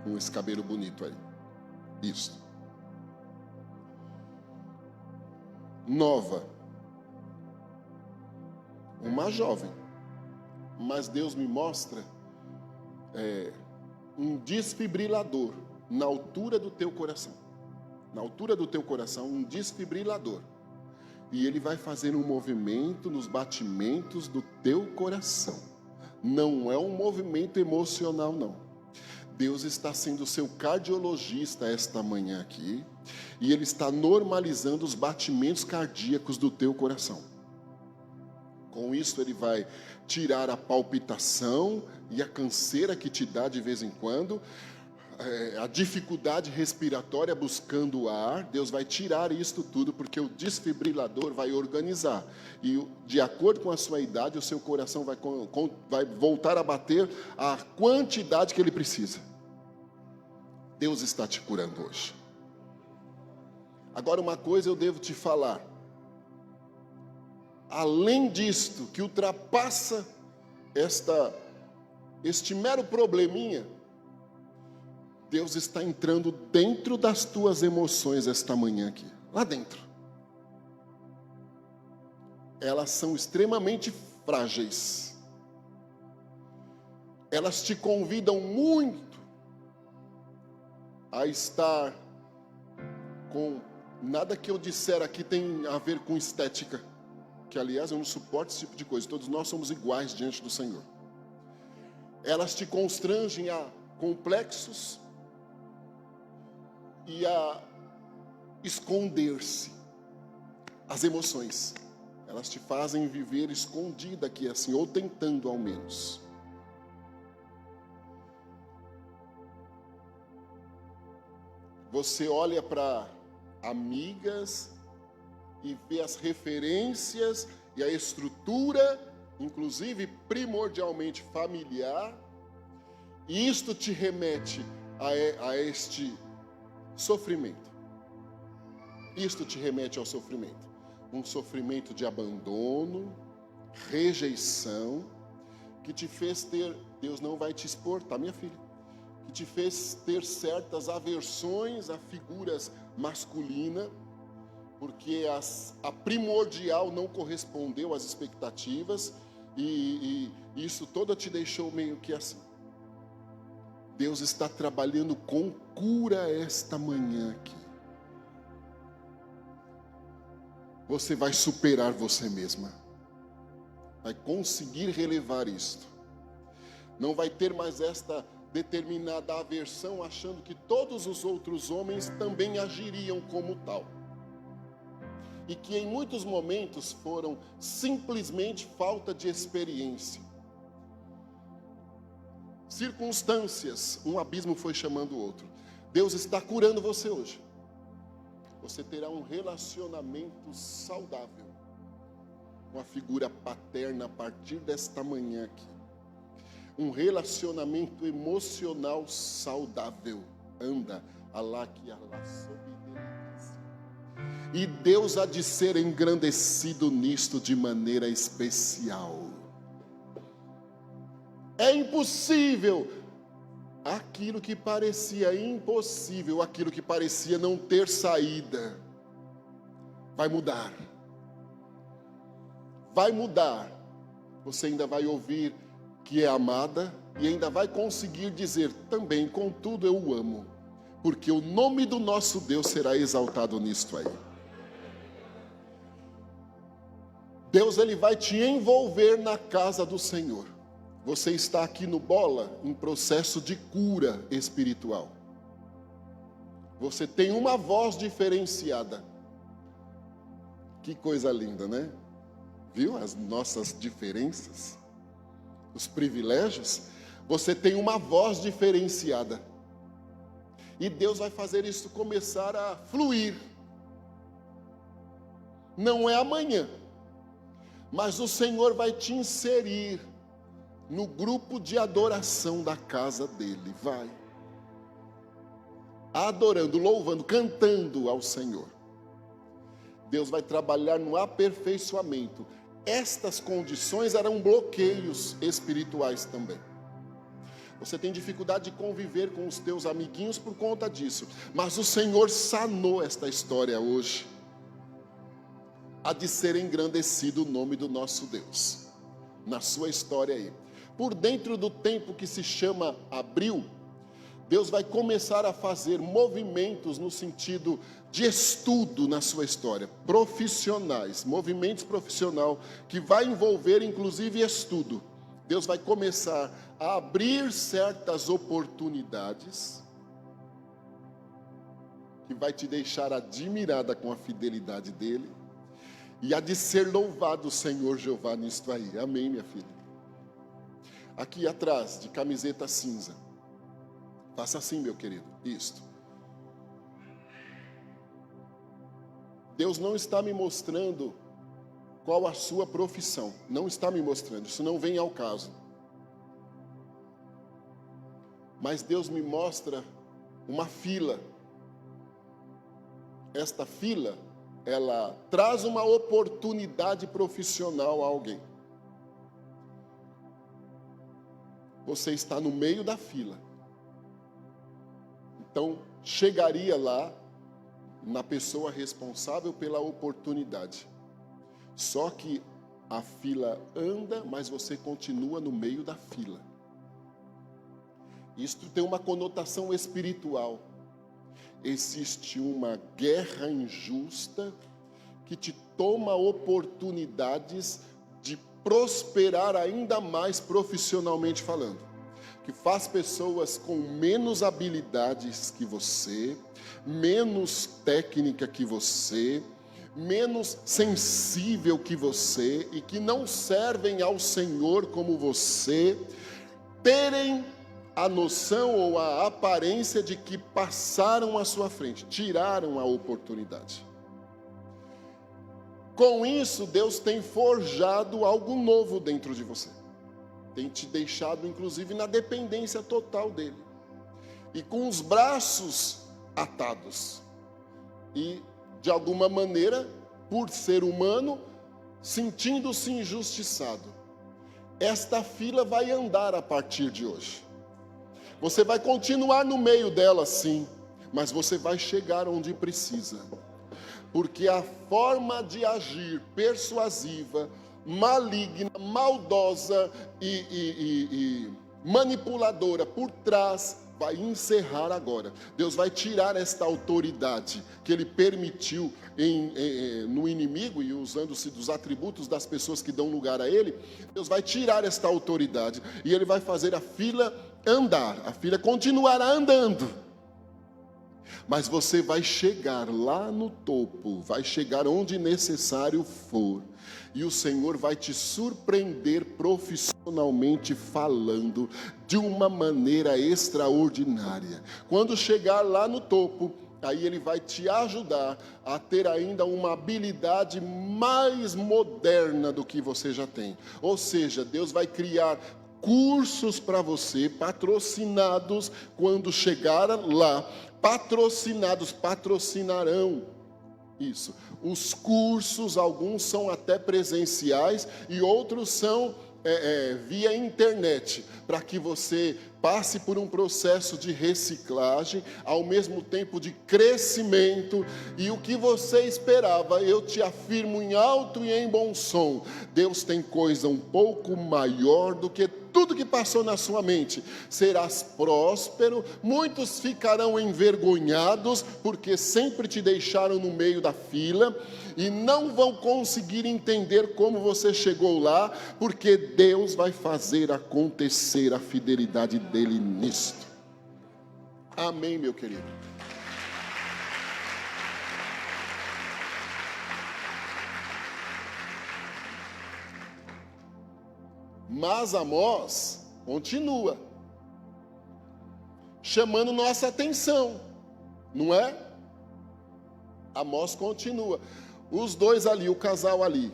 com esse cabelo bonito aí. Isso. Nova. Uma jovem. Mas Deus me mostra um desfibrilador na altura do teu coração. Na altura do teu coração, um desfibrilador. E ele vai fazer um movimento nos batimentos do teu coração. Não é um movimento emocional, não. Deus está sendo seu cardiologista esta manhã aqui, e Ele está normalizando os batimentos cardíacos do teu coração. Com isso Ele vai tirar a palpitação e a canseira que te dá de vez em quando, a dificuldade respiratória buscando o ar. Deus vai tirar isto tudo, porque o desfibrilador vai organizar, e de acordo com a sua idade, o seu coração vai voltar a bater a quantidade que ele precisa. Deus está te curando hoje. Agora, uma coisa eu devo te falar: além disto, que ultrapassa este mero probleminha, Deus está entrando dentro das tuas emoções esta manhã aqui, lá dentro. Elas são extremamente frágeis. Elas te convidam muito a estar com... Nada que eu disser aqui tem a ver com estética, que aliás eu não suporto esse tipo de coisa. Todos nós somos iguais diante do Senhor. Elas te constrangem a complexos e a esconder-se. As emoções, elas te fazem viver escondida aqui assim, ou tentando ao menos. Você olha para amigas e vê as referências e a estrutura, inclusive primordialmente familiar, e isto te remete a este sofrimento. Isto te remete ao sofrimento. Um sofrimento de abandono, rejeição, que te fez ter... Deus não vai te expor, tá, minha filha? Que te fez ter certas aversões a figuras masculinas, porque a primordial não correspondeu às expectativas, e isso todo te deixou meio que assim. Deus está trabalhando com cura esta manhã aqui. Você vai superar você mesma. Vai conseguir relevar isto. Não vai ter mais esta determinada aversão, achando que todos os outros homens também agiriam como tal. E que em muitos momentos foram simplesmente falta de experiência. Circunstâncias, um abismo foi chamando o outro. Deus está curando você hoje. Você terá um relacionamento saudável com a figura paterna a partir desta manhã aqui. Um relacionamento emocional saudável. Anda, alá que alá sob. E Deus há de ser engrandecido nisto de maneira especial. É impossível. Aquilo que parecia impossível, aquilo que parecia não ter saída, vai mudar. Vai mudar. Você ainda vai ouvir que é amada e ainda vai conseguir dizer também, contudo eu o amo, porque o nome do nosso Deus será exaltado nisto aí. Deus, ele vai te envolver na casa do Senhor. Você está aqui no Bola em processo de cura espiritual. Você tem uma voz diferenciada. Que coisa linda, né? Viu as nossas diferenças? Os privilégios? Você tem uma voz diferenciada. E Deus vai fazer isso começar a fluir. Não é amanhã, mas o Senhor vai te inserir no grupo de adoração da casa dele. Vai adorando, louvando, cantando ao Senhor. Deus vai trabalhar no aperfeiçoamento. Estas condições eram bloqueios espirituais também. Você tem dificuldade de conviver com os teus amiguinhos por conta disso, mas o Senhor sanou esta história hoje. Há de ser engrandecido o nome do nosso Deus na sua história aí. Por dentro do tempo que se chama abril, Deus vai começar a fazer movimentos no sentido de estudo na sua história, profissionais, movimentos profissional que vai envolver inclusive estudo. Deus vai começar a abrir certas oportunidades que vai te deixar admirada com a fidelidade dele e há de ser louvado o Senhor Jeová nisto aí. Amém, minha filha? Aqui atrás, de camiseta cinza. Faça assim, meu querido. Isto. Deus não está me mostrando qual a sua profissão. Não está me mostrando. Isso não vem ao caso. Mas Deus me mostra uma fila. Esta fila, ela traz uma oportunidade profissional a alguém. Você está no meio da fila. Então, chegaria lá na pessoa responsável pela oportunidade. Só que a fila anda, mas você continua no meio da fila. Isto tem uma conotação espiritual. Existe uma guerra injusta que te toma oportunidades de prosperar ainda mais profissionalmente falando, que faz pessoas com menos habilidades que você, menos técnica que você, menos sensível que você e que não servem ao Senhor como você, terem a noção ou a aparência de que passaram à sua frente, tiraram a oportunidade. Com isso, Deus tem forjado algo novo dentro de você. Tem te deixado, inclusive, na dependência total dele. E com os braços atados. E, de alguma maneira, por ser humano, sentindo-se injustiçado. Esta fila vai andar a partir de hoje. Você vai continuar no meio dela, sim, mas você vai chegar onde precisa. Porque a forma de agir persuasiva, maligna, maldosa e manipuladora por trás vai encerrar agora. Deus vai tirar esta autoridade que Ele permitiu no inimigo, e usando-se dos atributos das pessoas que dão lugar a Ele. Deus vai tirar esta autoridade e Ele vai fazer a fila andar, a fila continuará andando. Mas você vai chegar lá no topo, vai chegar onde necessário for. E o Senhor vai te surpreender profissionalmente falando, de uma maneira extraordinária. Quando chegar lá no topo, aí Ele vai te ajudar a ter ainda uma habilidade mais moderna do que você já tem. Ou seja, Deus vai criar cursos para você, patrocinados, quando chegar lá, patrocinarão. Isso. Os cursos, alguns são até presenciais e outros são via internet, para que você passe por um processo de reciclagem, ao mesmo tempo de crescimento, e o que você esperava, eu te afirmo em alto e em bom som, Deus tem coisa um pouco maior do que tudo que passou na sua mente. Serás próspero, muitos ficarão envergonhados, porque sempre te deixaram no meio da fila, e não vão conseguir entender como você chegou lá, porque Deus vai fazer acontecer a fidelidade dele nisto. Amém, meu querido? Mas Amós continua chamando nossa atenção, não é? Amós continua. Os dois ali, o casal ali,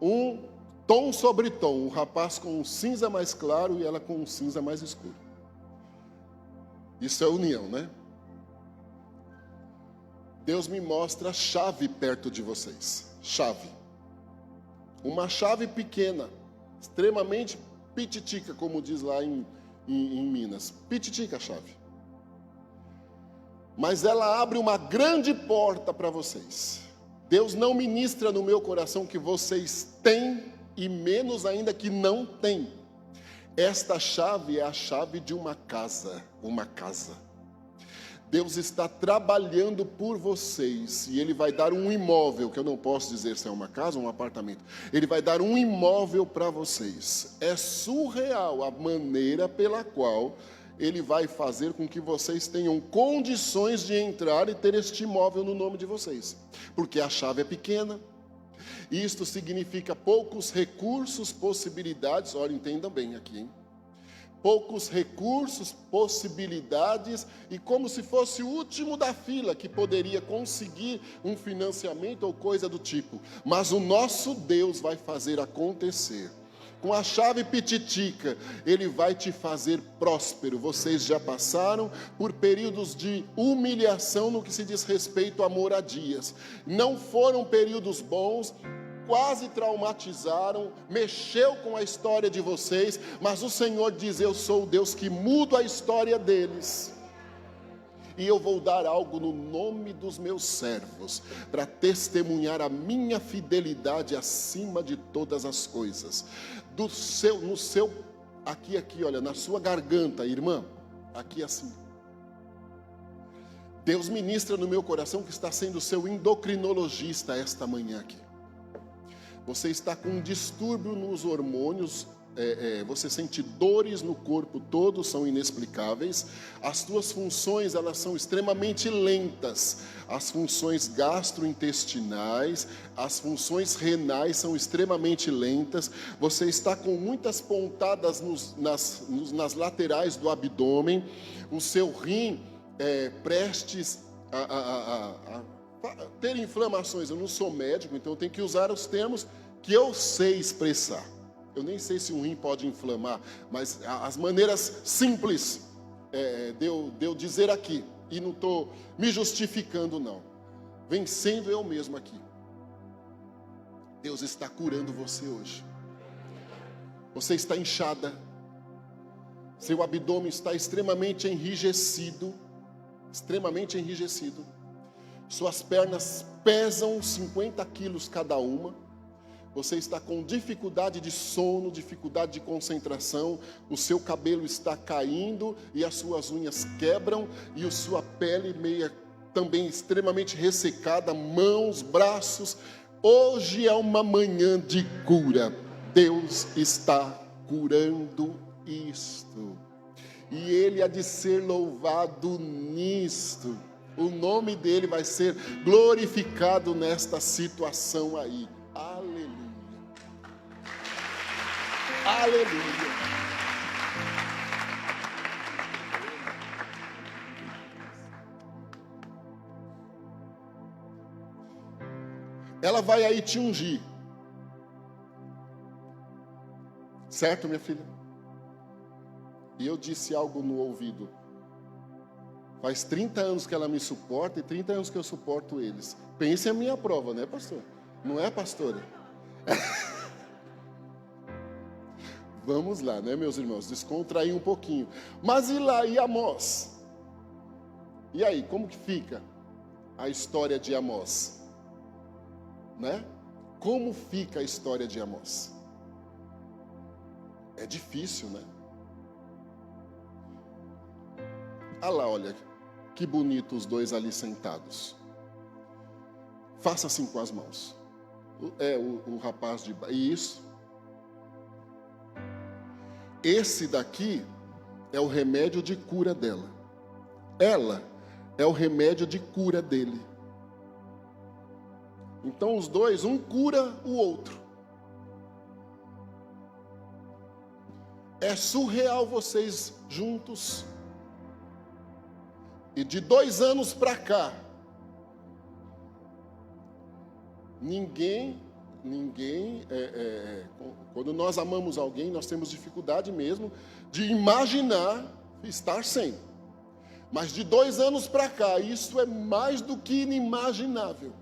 um tom sobre tom, o rapaz com um cinza mais claro e ela com um cinza mais escuro. Isso é união, né? Deus me mostra a chave perto de vocês. Chave. Uma chave pequena, extremamente pititica, como diz lá em Minas. Pititica a chave. Mas ela abre uma grande porta para vocês. Deus não ministra no meu coração que vocês têm, e menos ainda que não têm. Esta chave é a chave de uma casa. Uma casa. Deus está trabalhando por vocês, e Ele vai dar um imóvel, que eu não posso dizer se é uma casa ou um apartamento. Ele vai dar um imóvel para vocês. É surreal a maneira pela qual Ele vai fazer com que vocês tenham condições de entrar e ter este imóvel no nome de vocês. Porque a chave é pequena. Isto significa poucos recursos, possibilidades. Olha, entendam bem aqui, hein? Poucos recursos, possibilidades, e como se fosse o último da fila que poderia conseguir um financiamento ou coisa do tipo. Mas o nosso Deus vai fazer acontecer. Com a chave pititica, Ele vai te fazer próspero. Vocês já passaram por períodos de humilhação no que se diz respeito a moradias. Não foram períodos bons, quase traumatizaram, mexeu com a história de vocês, mas o Senhor diz: eu sou o Deus que muda a história deles. E eu vou dar algo no nome dos meus servos, para testemunhar a minha fidelidade acima de todas as coisas. Aqui, olha, na sua garganta, irmã, aqui assim. Deus ministra no meu coração que está sendo seu endocrinologista esta manhã aqui. Você está com um distúrbio nos hormônios, você sente dores no corpo todo, são inexplicáveis. As suas funções, elas são extremamente lentas. As funções gastrointestinais, as funções renais são extremamente lentas. Você está com muitas pontadas nas laterais do abdômen. O seu rim prestes a ter inflamações. Eu não sou médico, então eu tenho que usar os termos que eu sei expressar. Eu nem sei se um rim pode inflamar, mas as maneiras simples de eu dizer aqui, e não estou me justificando não, vencendo eu mesmo aqui. Deus está curando você hoje. Você está inchada, seu abdômen está extremamente enrijecido, suas pernas pesam 50 quilos cada uma. Você está com dificuldade de sono, dificuldade de concentração, o seu cabelo está caindo e as suas unhas quebram e a sua pele meia também extremamente ressecada, mãos, braços. Hoje é uma manhã de cura. Deus está curando isto. E Ele há de ser louvado nisto. O nome dEle vai ser glorificado nesta situação aí. Aleluia. Aleluia. Ela vai aí te ungir. Certo, minha filha? E eu disse algo no ouvido. Faz 30 anos que ela me suporta e 30 anos que eu suporto eles. Pense a minha prova, né, pastor? Não é, pastora? Vamos lá, né, meus irmãos? Descontrair um pouquinho. Mas e lá, e Amós? E aí, como que fica a história de Amós? Né? Como fica a história de Amós? É difícil, né? Ah lá, olha, que bonito os dois ali sentados. Faça assim com as mãos. O rapaz de... Isso. Esse daqui é o remédio de cura dela. Ela é o remédio de cura dele. Então os dois, um cura o outro. É surreal vocês juntos. E de 2 anos para cá, quando nós amamos alguém, nós temos dificuldade mesmo de imaginar estar sem. Mas de 2 anos para cá, isso é mais do que inimaginável.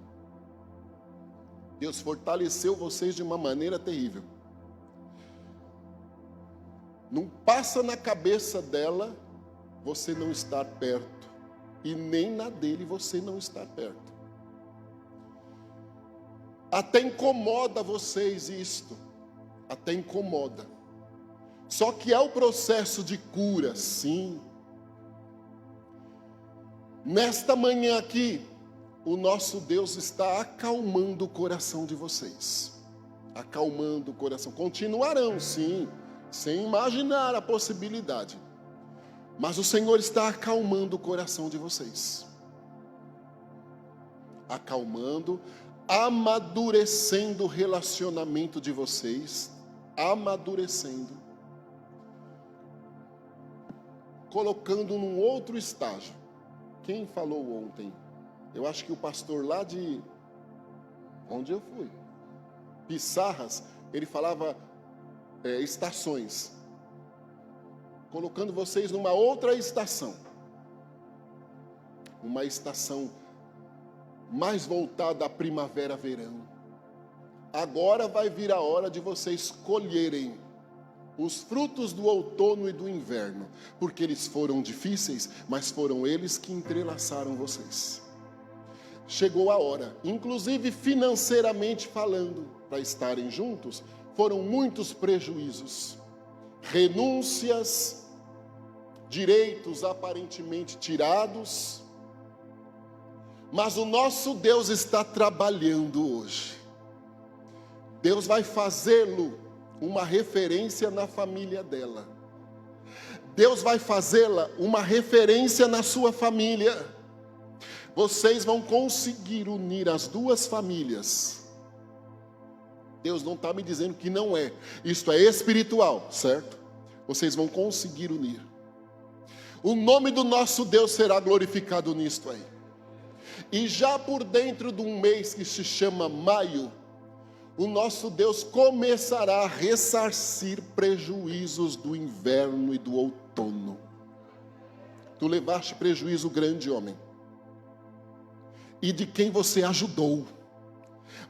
Deus fortaleceu vocês de uma maneira terrível. Não passa na cabeça dela você não estar perto. E nem na dele você não estar perto. Até incomoda vocês isto. Até incomoda. Só que é o processo de cura, sim. Nesta manhã aqui, o nosso Deus está acalmando o coração de vocês. Acalmando o coração. Continuarão, sim, sem imaginar a possibilidade. Mas o Senhor está acalmando o coração de vocês. Acalmando, amadurecendo o relacionamento de vocês. Amadurecendo. Colocando num outro estágio. Quem falou ontem? Eu acho que o pastor lá de... Onde eu fui? Pissarras, ele falava estações. Colocando vocês numa outra estação. Uma estação mais voltada à primavera, verão. Agora vai vir a hora de vocês colherem os frutos do outono e do inverno. Porque eles foram difíceis, mas foram eles que entrelaçaram vocês. Chegou a hora, inclusive financeiramente falando, para estarem juntos, foram muitos prejuízos. Renúncias, direitos aparentemente tirados, mas o nosso Deus está trabalhando hoje. Deus vai fazê-lo uma referência na família dela. Deus vai fazê-la uma referência na sua família. Vocês vão conseguir unir as duas famílias. Deus não está me dizendo que não é. Isto é espiritual, certo? Vocês vão conseguir unir. O nome do nosso Deus será glorificado nisto aí. E já por dentro de um mês que se chama maio, o nosso Deus começará a ressarcir prejuízos do inverno e do outono. Tu levaste prejuízo grande, homem. E de quem você ajudou.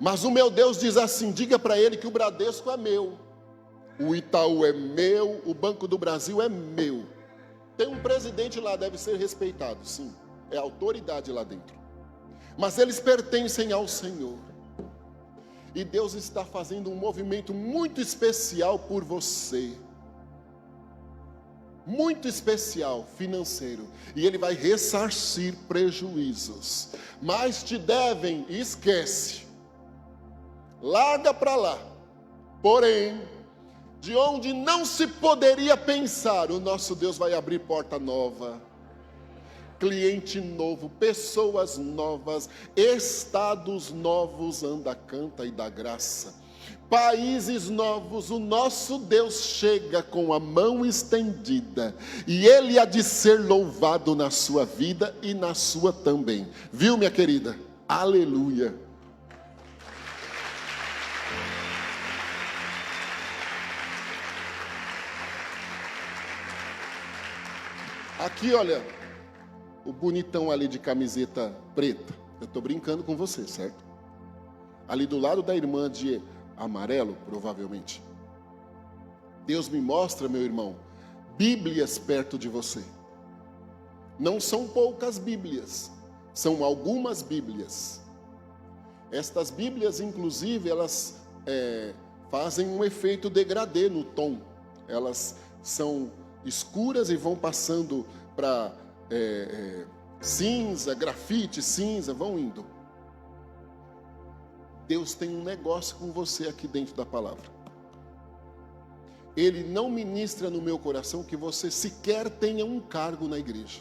Mas o meu Deus diz assim, diga para ele que o Bradesco é meu. O Itaú é meu, o Banco do Brasil é meu. Tem um presidente lá, deve ser respeitado, sim. É autoridade lá dentro. Mas eles pertencem ao Senhor. E Deus está fazendo um movimento muito especial por você. Muito especial, financeiro. E Ele vai ressarcir prejuízos. Mas te devem, e esquece. Larga para lá. Porém, de onde não se poderia pensar, o nosso Deus vai abrir porta nova. Cliente novo, pessoas novas, estados novos, anda, canta e dá graça. Países novos, o nosso Deus chega com a mão estendida. E Ele há de ser louvado na sua vida e na sua também. Viu, minha querida? Aleluia. Aqui, olha, o bonitão ali de camiseta preta. Eu estou brincando com você, certo? Ali do lado da irmã de amarelo, provavelmente. Deus me mostra, meu irmão, Bíblias perto de você. Não são poucas Bíblias, são algumas Bíblias. Estas Bíblias, inclusive, elas fazem um efeito degradê no tom. Elas são escuras e vão passando para cinza, grafite, cinza, vão indo. Deus tem um negócio com você aqui dentro da palavra. Ele não ministra no meu coração que você sequer tenha um cargo na igreja.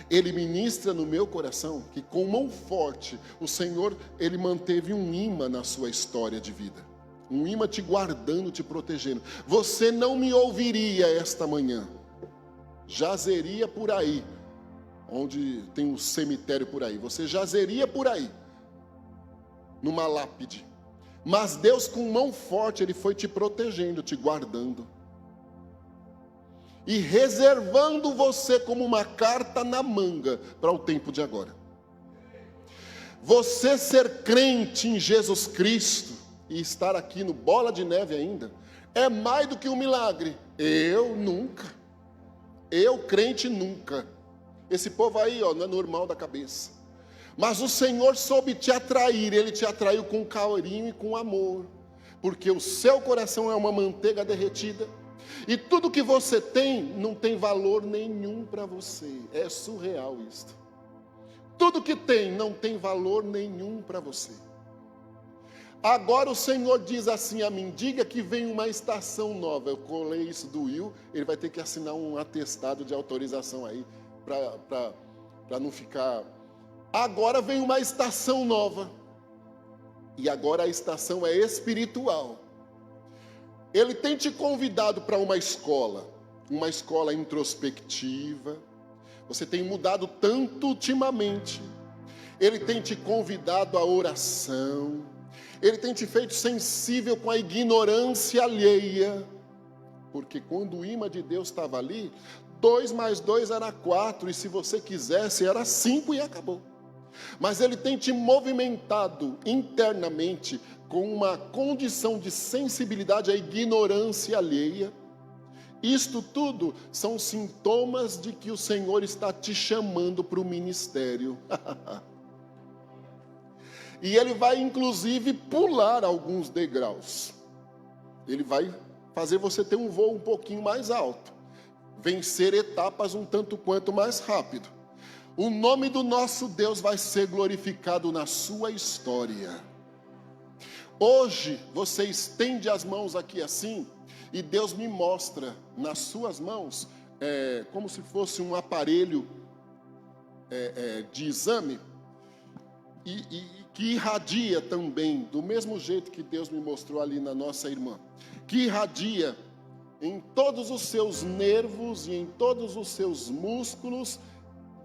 Ele ministra no meu coração que com mão forte o Senhor, Ele manteve um imã na sua história de vida. Um imã te guardando, te protegendo. Você não me ouviria esta manhã. Jazeria por aí, onde tem um cemitério por aí. Você jazeria por aí, numa lápide. Mas Deus com mão forte, Ele foi te protegendo, te guardando. E reservando você como uma carta na manga para o tempo de agora. Você ser crente em Jesus Cristo e estar aqui no Bola de Neve ainda, é mais do que um milagre. Eu nunca. Eu crente nunca. Esse povo aí, ó, não é normal da cabeça. Mas o Senhor soube te atrair, Ele te atraiu com carinho e com amor. Porque o seu coração é uma manteiga derretida. E tudo que você tem, não tem valor nenhum para você. É surreal isto. Tudo que tem, não tem valor nenhum para você. Agora o Senhor diz assim a mim, diga que vem uma estação nova. Eu colei isso do Will, ele vai ter que assinar um atestado de autorização aí, para não ficar... Agora vem uma estação nova. E agora a estação é espiritual. Ele tem te convidado para uma escola introspectiva. Você tem mudado tanto ultimamente. Ele tem te convidado à oração. Ele tem te feito sensível com a ignorância alheia. Porque quando o imã de Deus estava ali, 2 mais 2 era 4, e se você quisesse era 5 e acabou. Mas Ele tem te movimentado internamente com uma condição de sensibilidade à ignorância alheia. Isto tudo são sintomas de que o Senhor está te chamando para o ministério. E Ele vai inclusive pular alguns degraus. Ele vai fazer você ter um voo um pouquinho mais alto. Vencer etapas um tanto quanto mais rápido. O nome do nosso Deus vai ser glorificado na sua história. Hoje você estende as mãos aqui assim, e Deus me mostra nas suas mãos, como se fosse um aparelho de exame, e que irradia também, do mesmo jeito que Deus me mostrou ali na nossa irmã, que irradia em todos os seus nervos e em todos os seus músculos,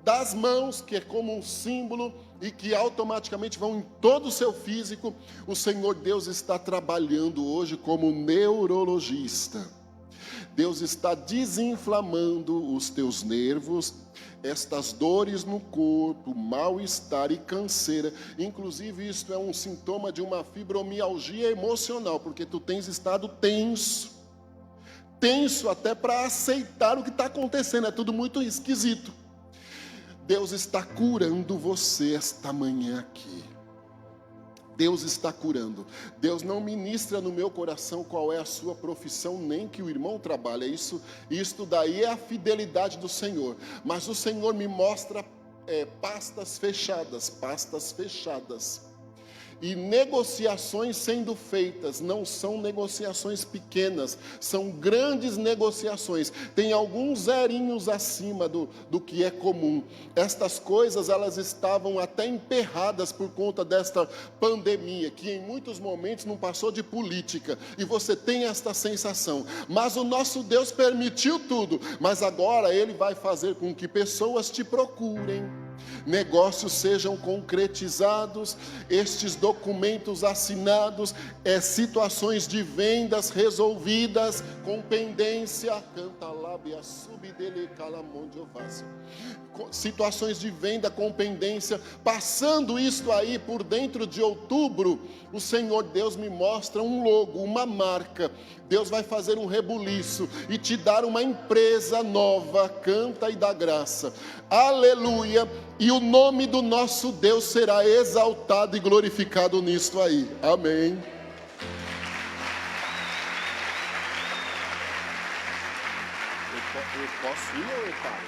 das mãos, que é como um símbolo, e que automaticamente vão em todo o seu físico. O Senhor Deus está trabalhando hoje como neurologista. Deus está desinflamando os teus nervos, estas dores no corpo, mal-estar e canseira. Inclusive, isto é um sintoma de uma fibromialgia emocional, porque tu tens estado tenso. Tenso até para aceitar o que está acontecendo, é tudo muito esquisito. Deus está curando você esta manhã aqui. Deus está curando. Deus não ministra no meu coração qual é a sua profissão, nem que o irmão trabalha. Isto daí é a fidelidade do Senhor. Mas o Senhor me mostra pastas fechadas. E negociações sendo feitas, não são negociações pequenas, são grandes negociações, tem alguns zerinhos acima do que é comum. Estas coisas, elas estavam até emperradas por conta desta pandemia, que em muitos momentos não passou de política, e você tem esta sensação, mas o nosso Deus permitiu tudo, mas agora Ele vai fazer com que pessoas te procurem, negócios sejam concretizados, estes documentos assinados, situações de vendas resolvidas com pendência, canta lábia subdele calamondiovásio, situações de venda com pendência, passando isto aí por dentro de outubro, o Senhor Deus me mostra um logo, uma marca. Deus vai fazer um rebuliço e te dar uma empresa nova, canta e dá graça, aleluia, e o nome do nosso Deus será exaltado e glorificado nisto aí, amém. Eu posso ir ou eu paro?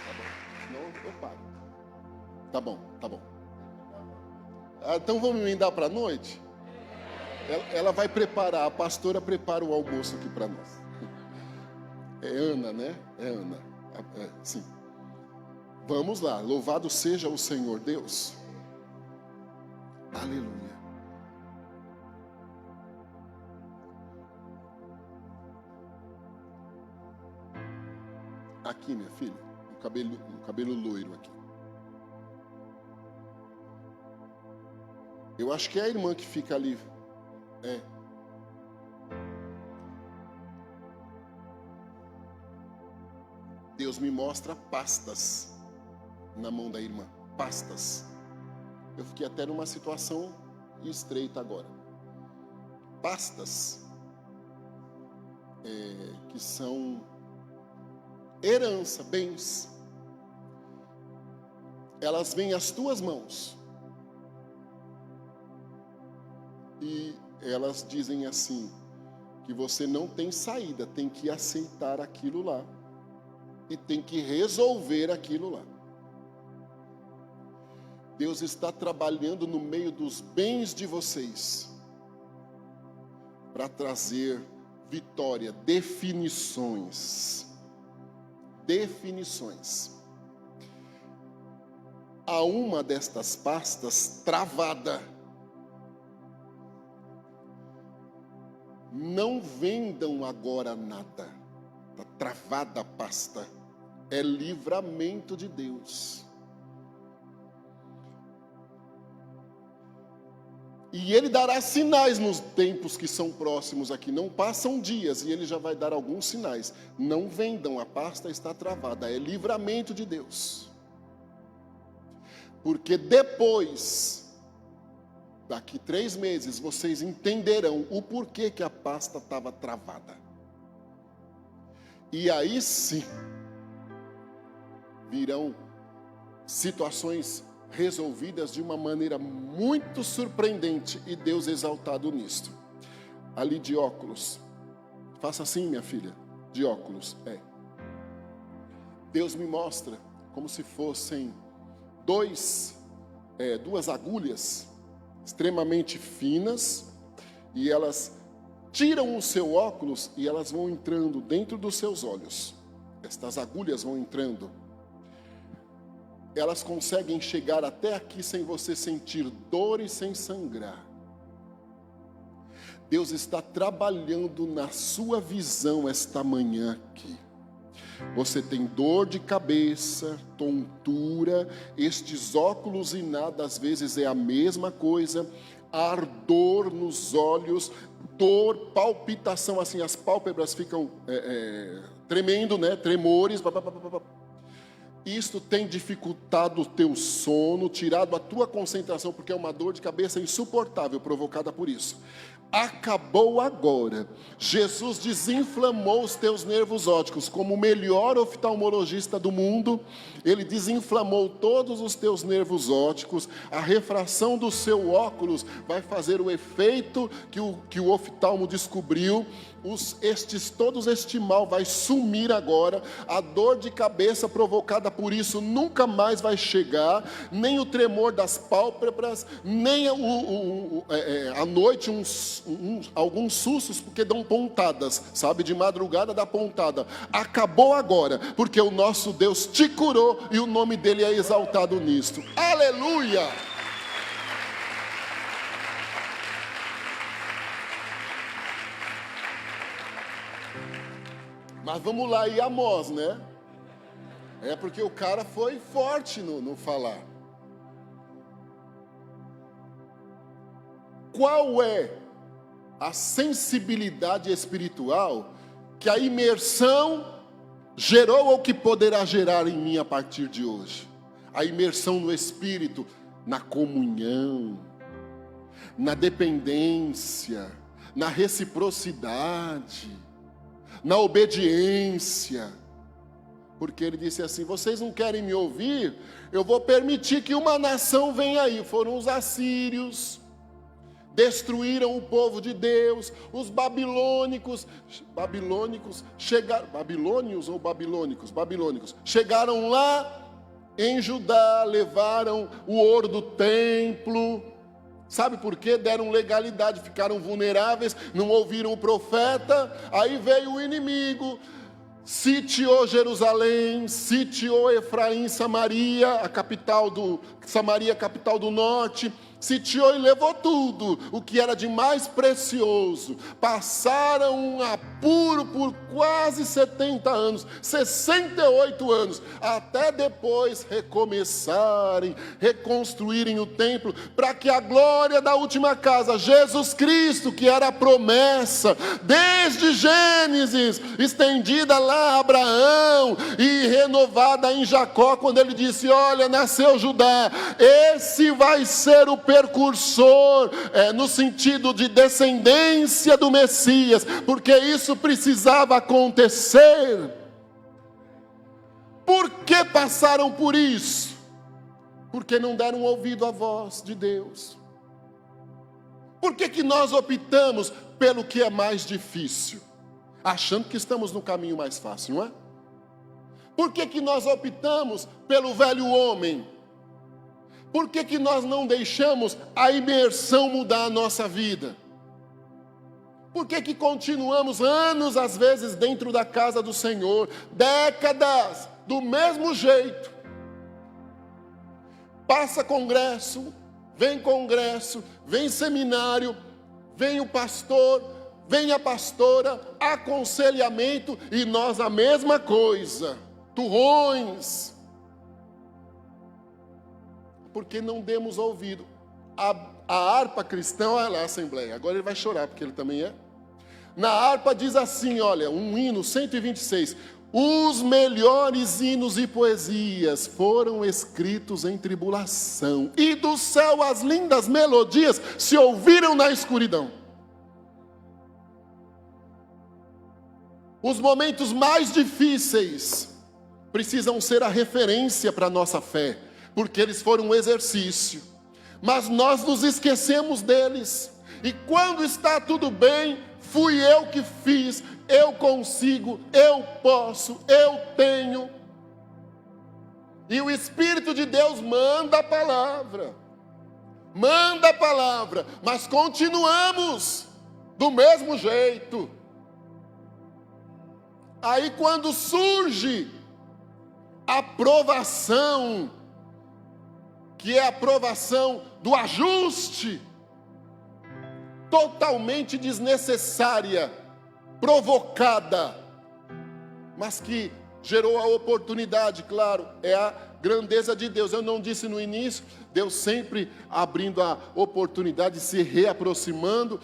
Tá bom, senão eu paro. Tá bom. Então vamos emendar para a noite? Ela vai preparar, a pastora prepara o almoço aqui para nós. É Ana, né? É Ana. Sim. Vamos lá, louvado seja o Senhor Deus. Aleluia. Aqui, minha filha, no cabelo loiro aqui. Eu acho que é a irmã que fica ali. Deus me mostra pastas na mão da irmã, pastas. Eu fiquei até numa situação estreita agora. Pastas que são herança, bens. Elas vêm às tuas mãos. E elas dizem assim, que você não tem saída, tem que aceitar aquilo lá. E tem que resolver aquilo lá. Deus está trabalhando no meio dos bens de vocês, para trazer vitória, definições. Há uma destas pastas travada. Não vendam agora nada. Está travada a pasta. É livramento de Deus. E Ele dará sinais nos tempos que são próximos aqui. Não passam dias e Ele já vai dar alguns sinais. Não vendam, a pasta está travada. É livramento de Deus. Porque depois, daqui 3 meses, vocês entenderão o porquê que a pasta estava travada. E aí sim, virão situações resolvidas de uma maneira muito surpreendente e Deus exaltado nisto. Ali de óculos, faça assim, minha filha, de óculos, Deus me mostra como se fossem duas agulhas extremamente finas e elas tiram o seu óculos e elas vão entrando dentro dos seus olhos. Estas agulhas vão entrando. Elas conseguem chegar até aqui sem você sentir dor e sem sangrar. Deus está trabalhando na sua visão esta manhã aqui. Você tem dor de cabeça, tontura, estes óculos e nada, às vezes é a mesma coisa, ardor nos olhos, dor, palpitação, assim, as pálpebras ficam tremendo, né? Tremores, isto tem dificultado o teu sono, tirado a tua concentração, porque é uma dor de cabeça insuportável provocada por isso. Acabou agora. Jesus desinflamou os teus nervos ópticos. Como o melhor oftalmologista do mundo, ele desinflamou todos os teus nervos ópticos. A refração do seu óculos vai fazer o efeito que o oftalmo descobriu. Todo este mal vai sumir agora. A dor de cabeça provocada por isso nunca mais vai chegar, nem o tremor das pálpebras, nem à noite alguns sustos, porque dão pontadas, sabe, de madrugada dá pontada. Acabou agora, porque o nosso Deus te curou e o nome dele é exaltado nisto. Aleluia! Mas vamos lá, e Amós, né? É porque o cara foi forte no falar. Qual é a sensibilidade espiritual que a imersão gerou ou que poderá gerar em mim a partir de hoje? A imersão no Espírito, na comunhão, na dependência, na reciprocidade, na obediência. Porque ele disse assim: vocês não querem me ouvir? Eu vou permitir que uma nação venha aí. Foram os assírios, destruíram o povo de Deus. Os babilônicos chegaram, babilônicos, chegaram lá em Judá, levaram o ouro do templo. Sabe por quê? Deram legalidade, ficaram vulneráveis, não ouviram o profeta. Aí veio o inimigo, sitiou Jerusalém, sitiou Efraim, Samaria, capital do norte, sitiou e levou tudo, o que era de mais precioso. Passaram um apuro por quase 70 anos, 68 anos, até depois recomeçarem, reconstruírem o templo, para que a glória da última casa, Jesus Cristo, que era a promessa, desde Gênesis, estendida lá a Abraão, e renovada em Jacó, quando ele disse: olha, nasceu Judá, esse vai ser o precursor, no sentido de descendência do Messias, porque isso precisava acontecer. Por que passaram por isso? Porque não deram ouvido à voz de Deus. Por que nós optamos pelo que é mais difícil, achando que estamos no caminho mais fácil, não é? Por que nós optamos pelo velho homem? Por que nós não deixamos a imersão mudar a nossa vida? Por que continuamos anos, às vezes, dentro da casa do Senhor, décadas, do mesmo jeito? Passa congresso, vem seminário, vem o pastor, vem a pastora, aconselhamento, e nós a mesma coisa, turrões. Porque não demos ouvido. A harpa cristã, olha lá a Assembleia, agora ele vai chorar, porque ele também é. Na harpa diz assim, olha, um hino 126, os melhores hinos e poesias foram escritos em tribulação, e do céu as lindas melodias se ouviram na escuridão. Os momentos mais difíceis precisam ser a referência para a nossa fé, porque eles foram um exercício, mas nós nos esquecemos deles, e quando está tudo bem, fui eu que fiz, eu consigo, eu posso, eu tenho, e o Espírito de Deus manda a palavra, mas continuamos do mesmo jeito. Aí quando surge a provação, que é a provação do ajuste, totalmente desnecessária, provocada, mas que gerou a oportunidade, claro, é a grandeza de Deus. Eu não disse no início, Deus sempre abrindo a oportunidade, se reaproximando.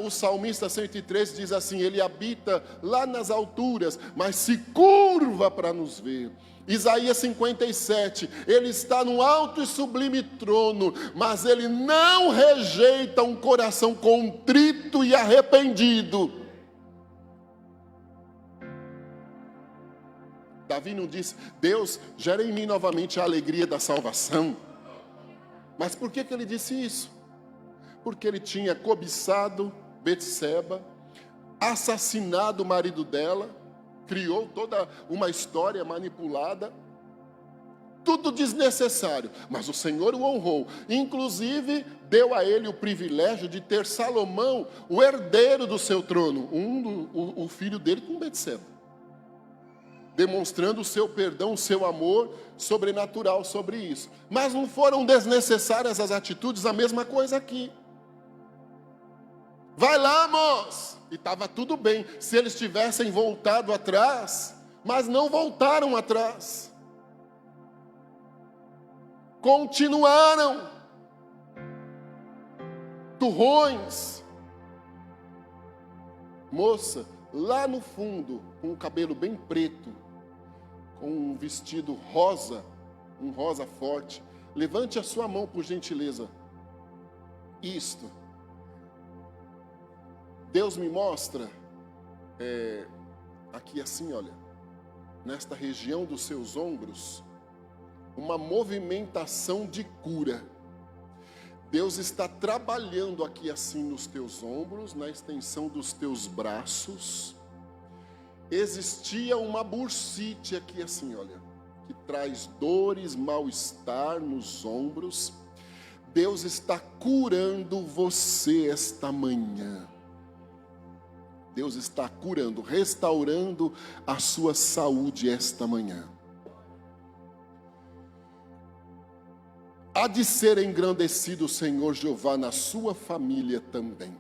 O salmista 103 diz assim: ele habita lá nas alturas, mas se curva para nos ver. Isaías 57, ele está no alto e sublime trono, mas ele não rejeita um coração contrito e arrependido. Davi não disse: Deus, gera em mim novamente a alegria da salvação. Mas por que ele disse isso? Porque ele tinha cobiçado Betseba, assassinado o marido dela, criou toda uma história manipulada, tudo desnecessário, mas o Senhor o honrou, inclusive deu a ele o privilégio de ter Salomão, o herdeiro do seu trono, o filho dele com Betseba, demonstrando o seu perdão, o seu amor sobrenatural sobre isso. Mas não foram desnecessárias as atitudes, a mesma coisa aqui. Vai lá, moço! E estava tudo bem, se eles tivessem voltado atrás, mas não voltaram atrás. Continuaram. Turrões. Moça, lá no fundo, com o cabelo bem preto, com um vestido rosa, um rosa forte, levante a sua mão, por gentileza. Isto. Deus me mostra, aqui assim, olha, nesta região dos seus ombros, uma movimentação de cura. Deus está trabalhando aqui assim nos teus ombros, na extensão dos teus braços. Existia uma bursite aqui assim, olha, que traz dores, mal-estar nos ombros. Deus está curando você esta manhã. Deus está curando, restaurando a sua saúde esta manhã. Há de ser engrandecido o Senhor Jeová na sua família também,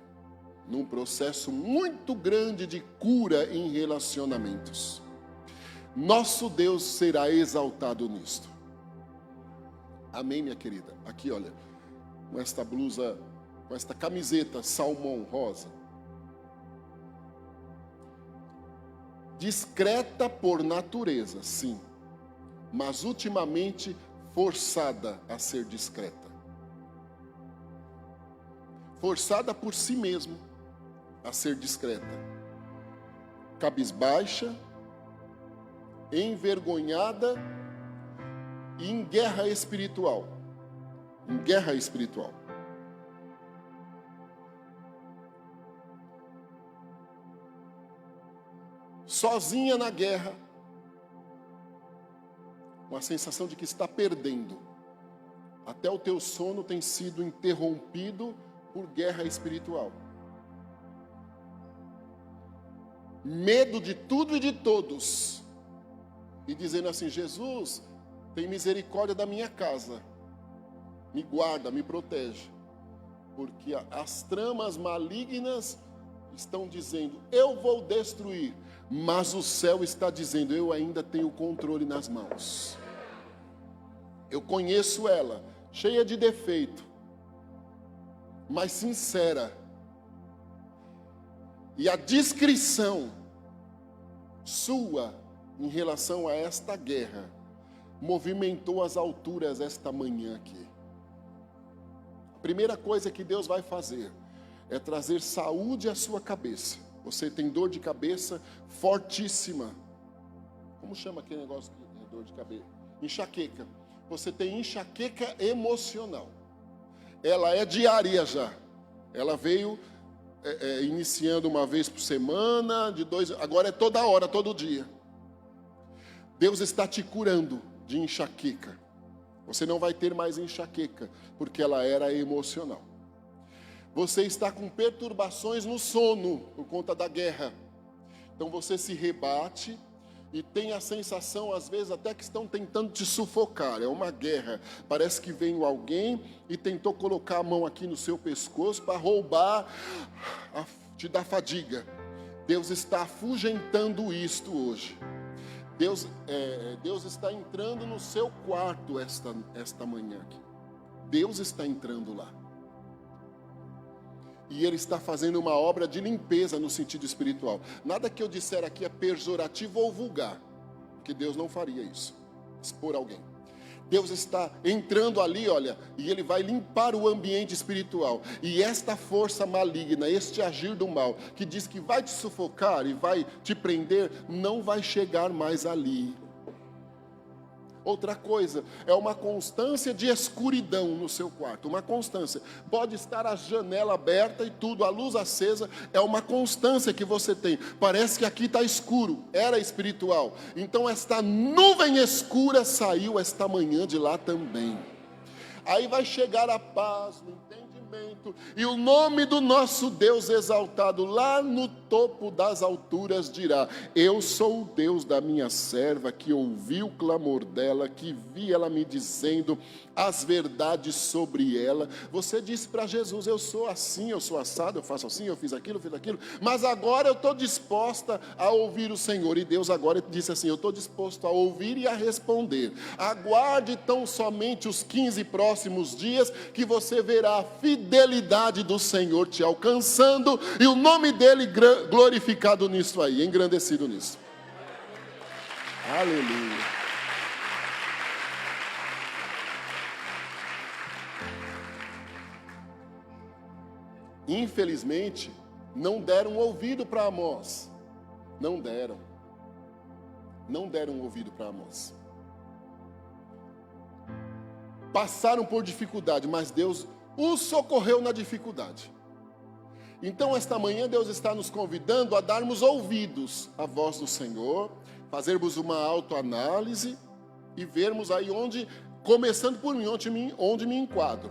num processo muito grande de cura em relacionamentos. Nosso Deus será exaltado nisto. Amém, minha querida? Aqui, olha, com esta blusa, com esta camiseta salmão rosa. Discreta por natureza, sim, mas ultimamente forçada a ser discreta. Forçada por si mesmo a ser discreta. Cabisbaixa, envergonhada e em guerra espiritual. Em guerra espiritual. Sozinha na guerra, uma sensação de que está perdendo. Até o teu sono tem sido interrompido por guerra espiritual. Medo de tudo e de todos. E dizendo assim: Jesus, tem misericórdia da minha casa. Me guarda, me protege. Porque as tramas malignas estão dizendo: eu vou destruir. Mas o céu está dizendo: eu ainda tenho o controle nas mãos. Eu conheço ela, cheia de defeito, mas sincera. E a discrição sua em relação a esta guerra movimentou as alturas esta manhã aqui. A primeira coisa que Deus vai fazer é trazer saúde à sua cabeça. Você tem dor de cabeça fortíssima. Como chama aquele negócio de dor de cabeça? Enxaqueca. Você tem enxaqueca emocional. Ela é diária já. Ela veio iniciando uma vez por semana, agora é toda hora, todo dia. Deus está te curando de enxaqueca. Você não vai ter mais enxaqueca, porque ela era emocional. Você está com perturbações no sono por conta da guerra. Então você se rebate e tem a sensação, às vezes, até que estão tentando te sufocar. É uma guerra. Parece que veio alguém e tentou colocar a mão aqui no seu pescoço para roubar, te dar fadiga. Deus está afugentando isto hoje. Deus está entrando no seu quarto esta manhã aqui. Deus está entrando lá. E Ele está fazendo uma obra de limpeza no sentido espiritual. Nada que eu disser aqui é pejorativo ou vulgar, porque Deus não faria isso, expor alguém. Deus está entrando ali, olha, e Ele vai limpar o ambiente espiritual. E esta força maligna, este agir do mal, que diz que vai te sufocar e vai te prender, não vai chegar mais ali. Outra coisa, é uma constância de escuridão no seu quarto, uma constância. Pode estar a janela aberta e tudo, a luz acesa, é uma constância que você tem. Parece que aqui está escuro, era espiritual. Então esta nuvem escura saiu esta manhã de lá também. Aí vai chegar a paz, o entendimento, e o nome do nosso Deus exaltado lá no topo das alturas dirá: eu sou o Deus da minha serva, que ouvi o clamor dela, que vi ela me dizendo as verdades sobre ela. Você disse para Jesus: eu sou assim, eu sou assado, eu faço assim, eu fiz aquilo, mas agora eu estou disposta a ouvir o Senhor. E Deus agora disse assim: eu estou disposto a ouvir e a responder. Aguarde tão somente os 15 próximos dias, que você verá a fidelidade do Senhor te alcançando, e o nome dele glorificado nisso aí, engrandecido nisso. Aleluia. Infelizmente, não deram ouvido para Amós. Não deram ouvido para Amós. Passaram por dificuldade, mas Deus os socorreu na dificuldade. Então, esta manhã, Deus está nos convidando a darmos ouvidos à voz do Senhor, fazermos uma autoanálise e vermos aí começando por mim, onde me enquadro.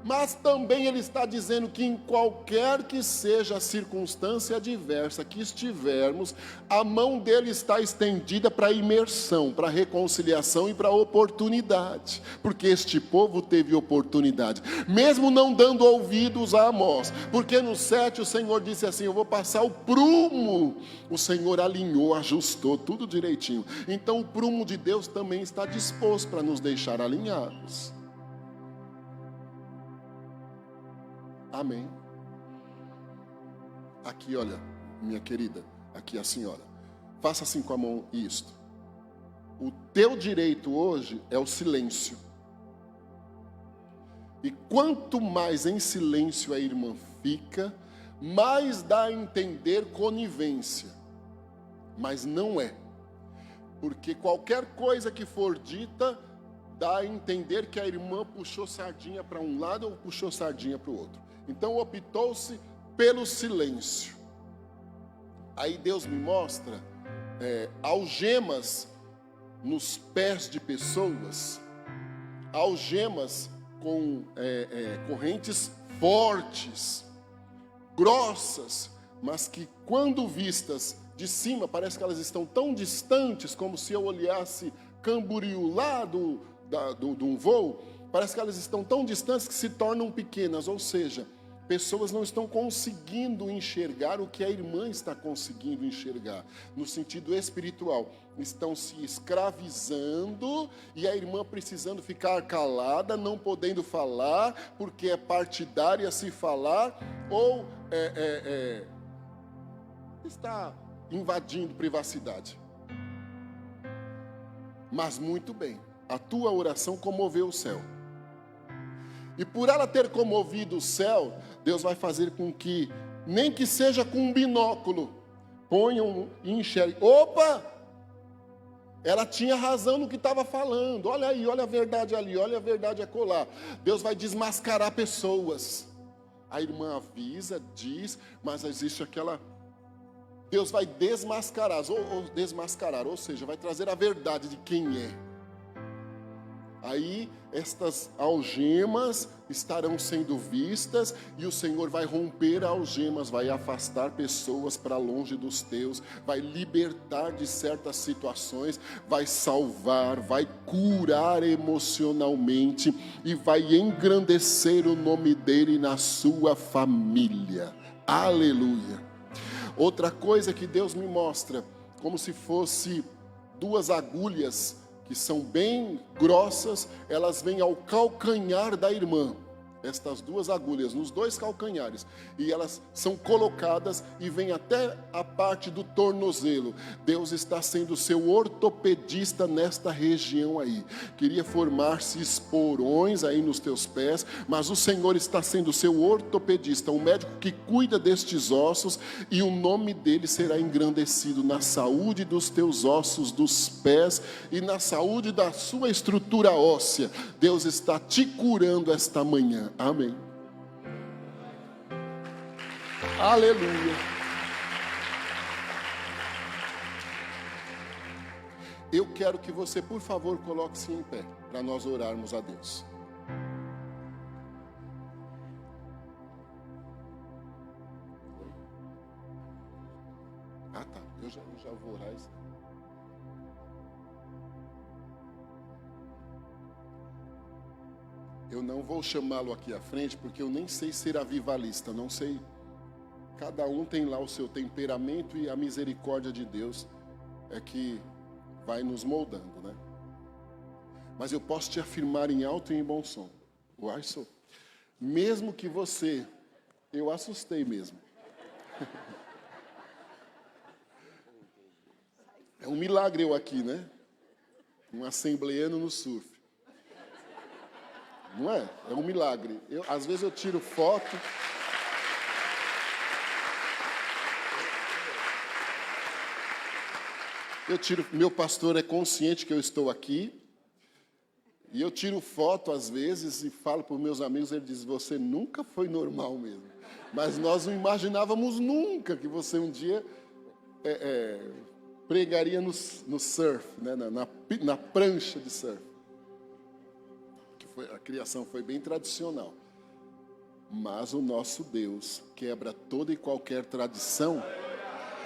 Mas também Ele está dizendo que em qualquer que seja a circunstância adversa que estivermos, a mão dele está estendida para imersão, para reconciliação e para oportunidade. Porque este povo teve oportunidade, mesmo não dando ouvidos a Amós. Porque no 7 o Senhor disse assim: eu vou passar o prumo. O Senhor alinhou, ajustou tudo direitinho. Então o prumo de Deus também está disposto para nos deixar alinhados. Amém. Aqui, olha, minha querida, aqui a senhora. Faça assim com a mão isto. O teu direito hoje é o silêncio. E quanto mais em silêncio a irmã fica, mais dá a entender conivência. Mas não é. Porque qualquer coisa que for dita, dá a entender que a irmã puxou sardinha para um lado ou puxou sardinha para o outro. Então optou-se pelo silêncio. Aí Deus me mostra algemas nos pés de pessoas, algemas com correntes fortes, grossas, mas que quando vistas de cima, parece que elas estão tão distantes, como se eu olhasse Camboriú lá de um voo. Parece que elas estão tão distantes que se tornam pequenas, ou seja, pessoas não estão conseguindo enxergar o que a irmã está conseguindo enxergar, no sentido espiritual. Estão se escravizando e a irmã precisando ficar calada, não podendo falar, porque é partidária se falar, ou está invadindo privacidade. Mas muito bem, a tua oração comoveu o céu. E por ela ter comovido o céu, Deus vai fazer com que, nem que seja com um binóculo, ponham e enxerguem. Opa! Ela tinha razão no que estava falando. Olha aí, olha a verdade ali, olha a verdade acolá. Deus vai desmascarar pessoas. A irmã avisa, diz, mas existe aquela... Deus vai desmascarar, ou seja, vai trazer a verdade de quem é. Aí estas algemas estarão sendo vistas e o Senhor vai romper algemas, vai afastar pessoas para longe dos teus, vai libertar de certas situações, vai salvar, vai curar emocionalmente e vai engrandecer o nome dele na sua família. Aleluia! Outra coisa que Deus me mostra, como se fosse duas agulhas que são bem grossas, elas vêm ao calcanhar da irmã. Estas duas agulhas nos dois calcanhares, e elas são colocadas e vêm até a parte do tornozelo. Deus está sendo seu ortopedista nesta região aí. Queria formar-se esporões aí nos teus pés, mas o Senhor está sendo seu ortopedista, um médico que cuida destes ossos, e o nome dele será engrandecido na saúde dos teus ossos dos pés e na saúde da sua estrutura óssea. Deus está te curando esta manhã. Amém. Aleluia. Eu quero que você, por favor, coloque-se em pé para nós orarmos a Deus. Ah, tá. Eu já vou orar isso. Eu não vou chamá-lo aqui à frente, porque eu nem sei ser avivalista, não sei. Cada um tem lá o seu temperamento, e a misericórdia de Deus é que vai nos moldando, né? Mas eu posso te afirmar em alto e em bom som, Uaiso, mesmo que você, eu assustei mesmo. É um milagre eu aqui, né? Um assembleano no surf. Não é? É um milagre. Às vezes eu tiro foto. Meu pastor é consciente que eu estou aqui. E eu tiro foto às vezes e falo para os meus amigos, ele diz, você nunca foi normal mesmo. Mas nós não imaginávamos nunca que você um dia pregaria no surf, né? na prancha de surf. A criação foi bem tradicional, mas o nosso Deus quebra toda e qualquer tradição,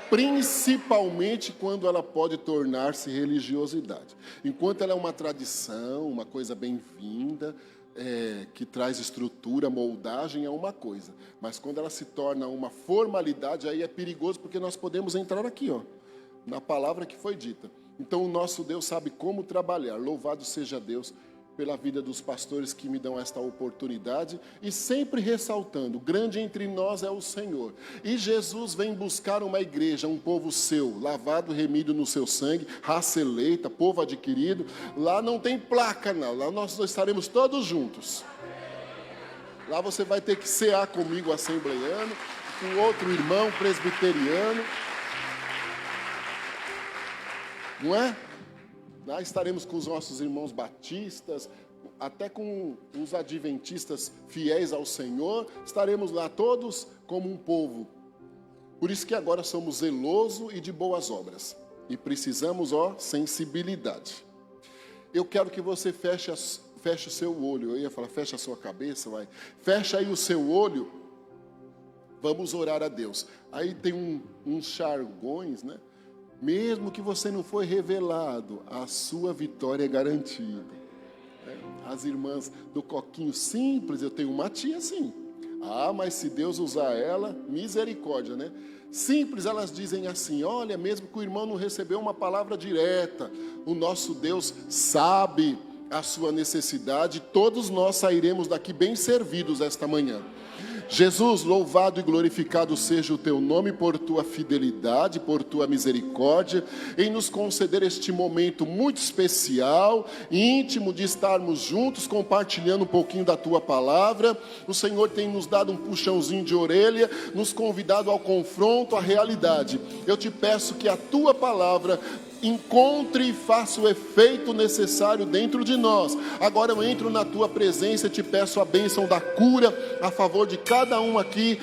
principalmente quando ela pode tornar-se religiosidade. Enquanto ela é uma tradição, uma coisa bem-vinda, que traz estrutura, moldagem, é uma coisa, mas quando ela se torna uma formalidade, aí é perigoso, porque nós podemos entrar aqui, na palavra que foi dita. Então o nosso Deus sabe como trabalhar. Louvado seja Deus pela vida dos pastores que me dão esta oportunidade, e sempre ressaltando, grande entre nós é o Senhor. E Jesus vem buscar uma igreja, um povo seu, lavado, remido no seu sangue, raça eleita, povo adquirido. Lá não tem placa não, lá nós estaremos todos juntos. Lá você vai ter que cear comigo, assembleano, com outro irmão presbiteriano. Não é? Lá estaremos com os nossos irmãos batistas, até com os adventistas fiéis ao Senhor. Estaremos lá todos como um povo. Por isso que agora somos zelosos e de boas obras. E precisamos, sensibilidade. Eu quero que você feche o seu olho. Eu ia falar, fecha a sua cabeça, vai. Fecha aí o seu olho. Vamos orar a Deus. Aí tem uns jargões, né? Mesmo que você não foi revelado, a sua vitória é garantida. As irmãs do coquinho simples, eu tenho uma tia assim. Ah, mas se Deus usar ela, misericórdia, né? Simples, elas dizem assim, olha, mesmo que o irmão não recebeu uma palavra direta, o nosso Deus sabe a sua necessidade, todos nós sairemos daqui bem servidos esta manhã. Jesus, louvado e glorificado seja o teu nome por tua fidelidade, por tua misericórdia, em nos conceder este momento muito especial, íntimo, de estarmos juntos, compartilhando um pouquinho da tua palavra. O Senhor tem nos dado um puxãozinho de orelha, nos convidado ao confronto, à realidade. Eu te peço que a tua palavra encontre e faça o efeito necessário dentro de nós. Agora eu entro na tua presença e te peço a bênção da cura a favor de cada um aqui.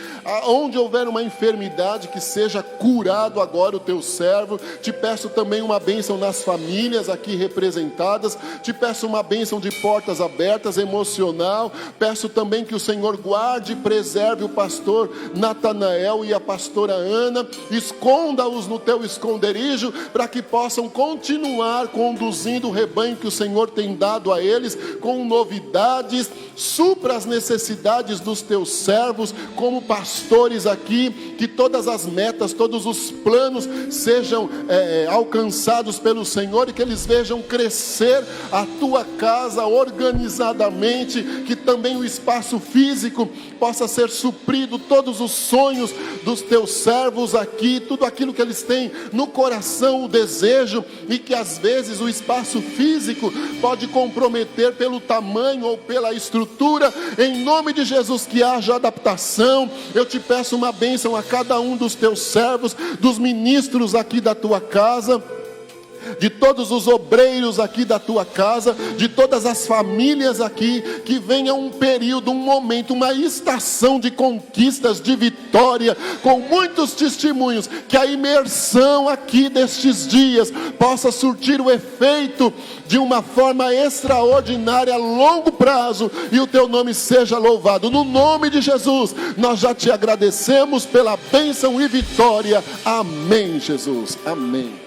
Onde houver uma enfermidade, que seja curado agora o teu servo. Te peço também uma bênção nas famílias aqui representadas. Te peço uma bênção de portas abertas, emocional. Peço também que o Senhor guarde e preserve o pastor Natanael e a pastora Ana. Esconda-os no teu esconderijo, para que possam possam continuar conduzindo o rebanho que o Senhor tem dado a eles, com novidades. Supra as necessidades dos teus servos, como pastores aqui, que todas as metas, todos os planos sejam alcançados pelo Senhor, e que eles vejam crescer a tua casa organizadamente, que também o espaço físico possa ser suprido, todos os sonhos dos teus servos aqui, tudo aquilo que eles têm no coração, o desejo, e que às vezes o espaço físico pode comprometer pelo tamanho ou pela estrutura. Em nome de Jesus, que haja adaptação. Eu te peço uma bênção a cada um dos teus servos, dos ministros aqui da tua casa, de todos os obreiros aqui da tua casa, de todas as famílias aqui, que venha um período, um momento, uma estação de conquistas, de vitória, com muitos testemunhos, que a imersão aqui destes dias possa surtir o efeito de uma forma extraordinária a longo prazo, e o teu nome seja louvado. No nome de Jesus, nós já te agradecemos pela bênção e vitória. Amém, Jesus. Amém.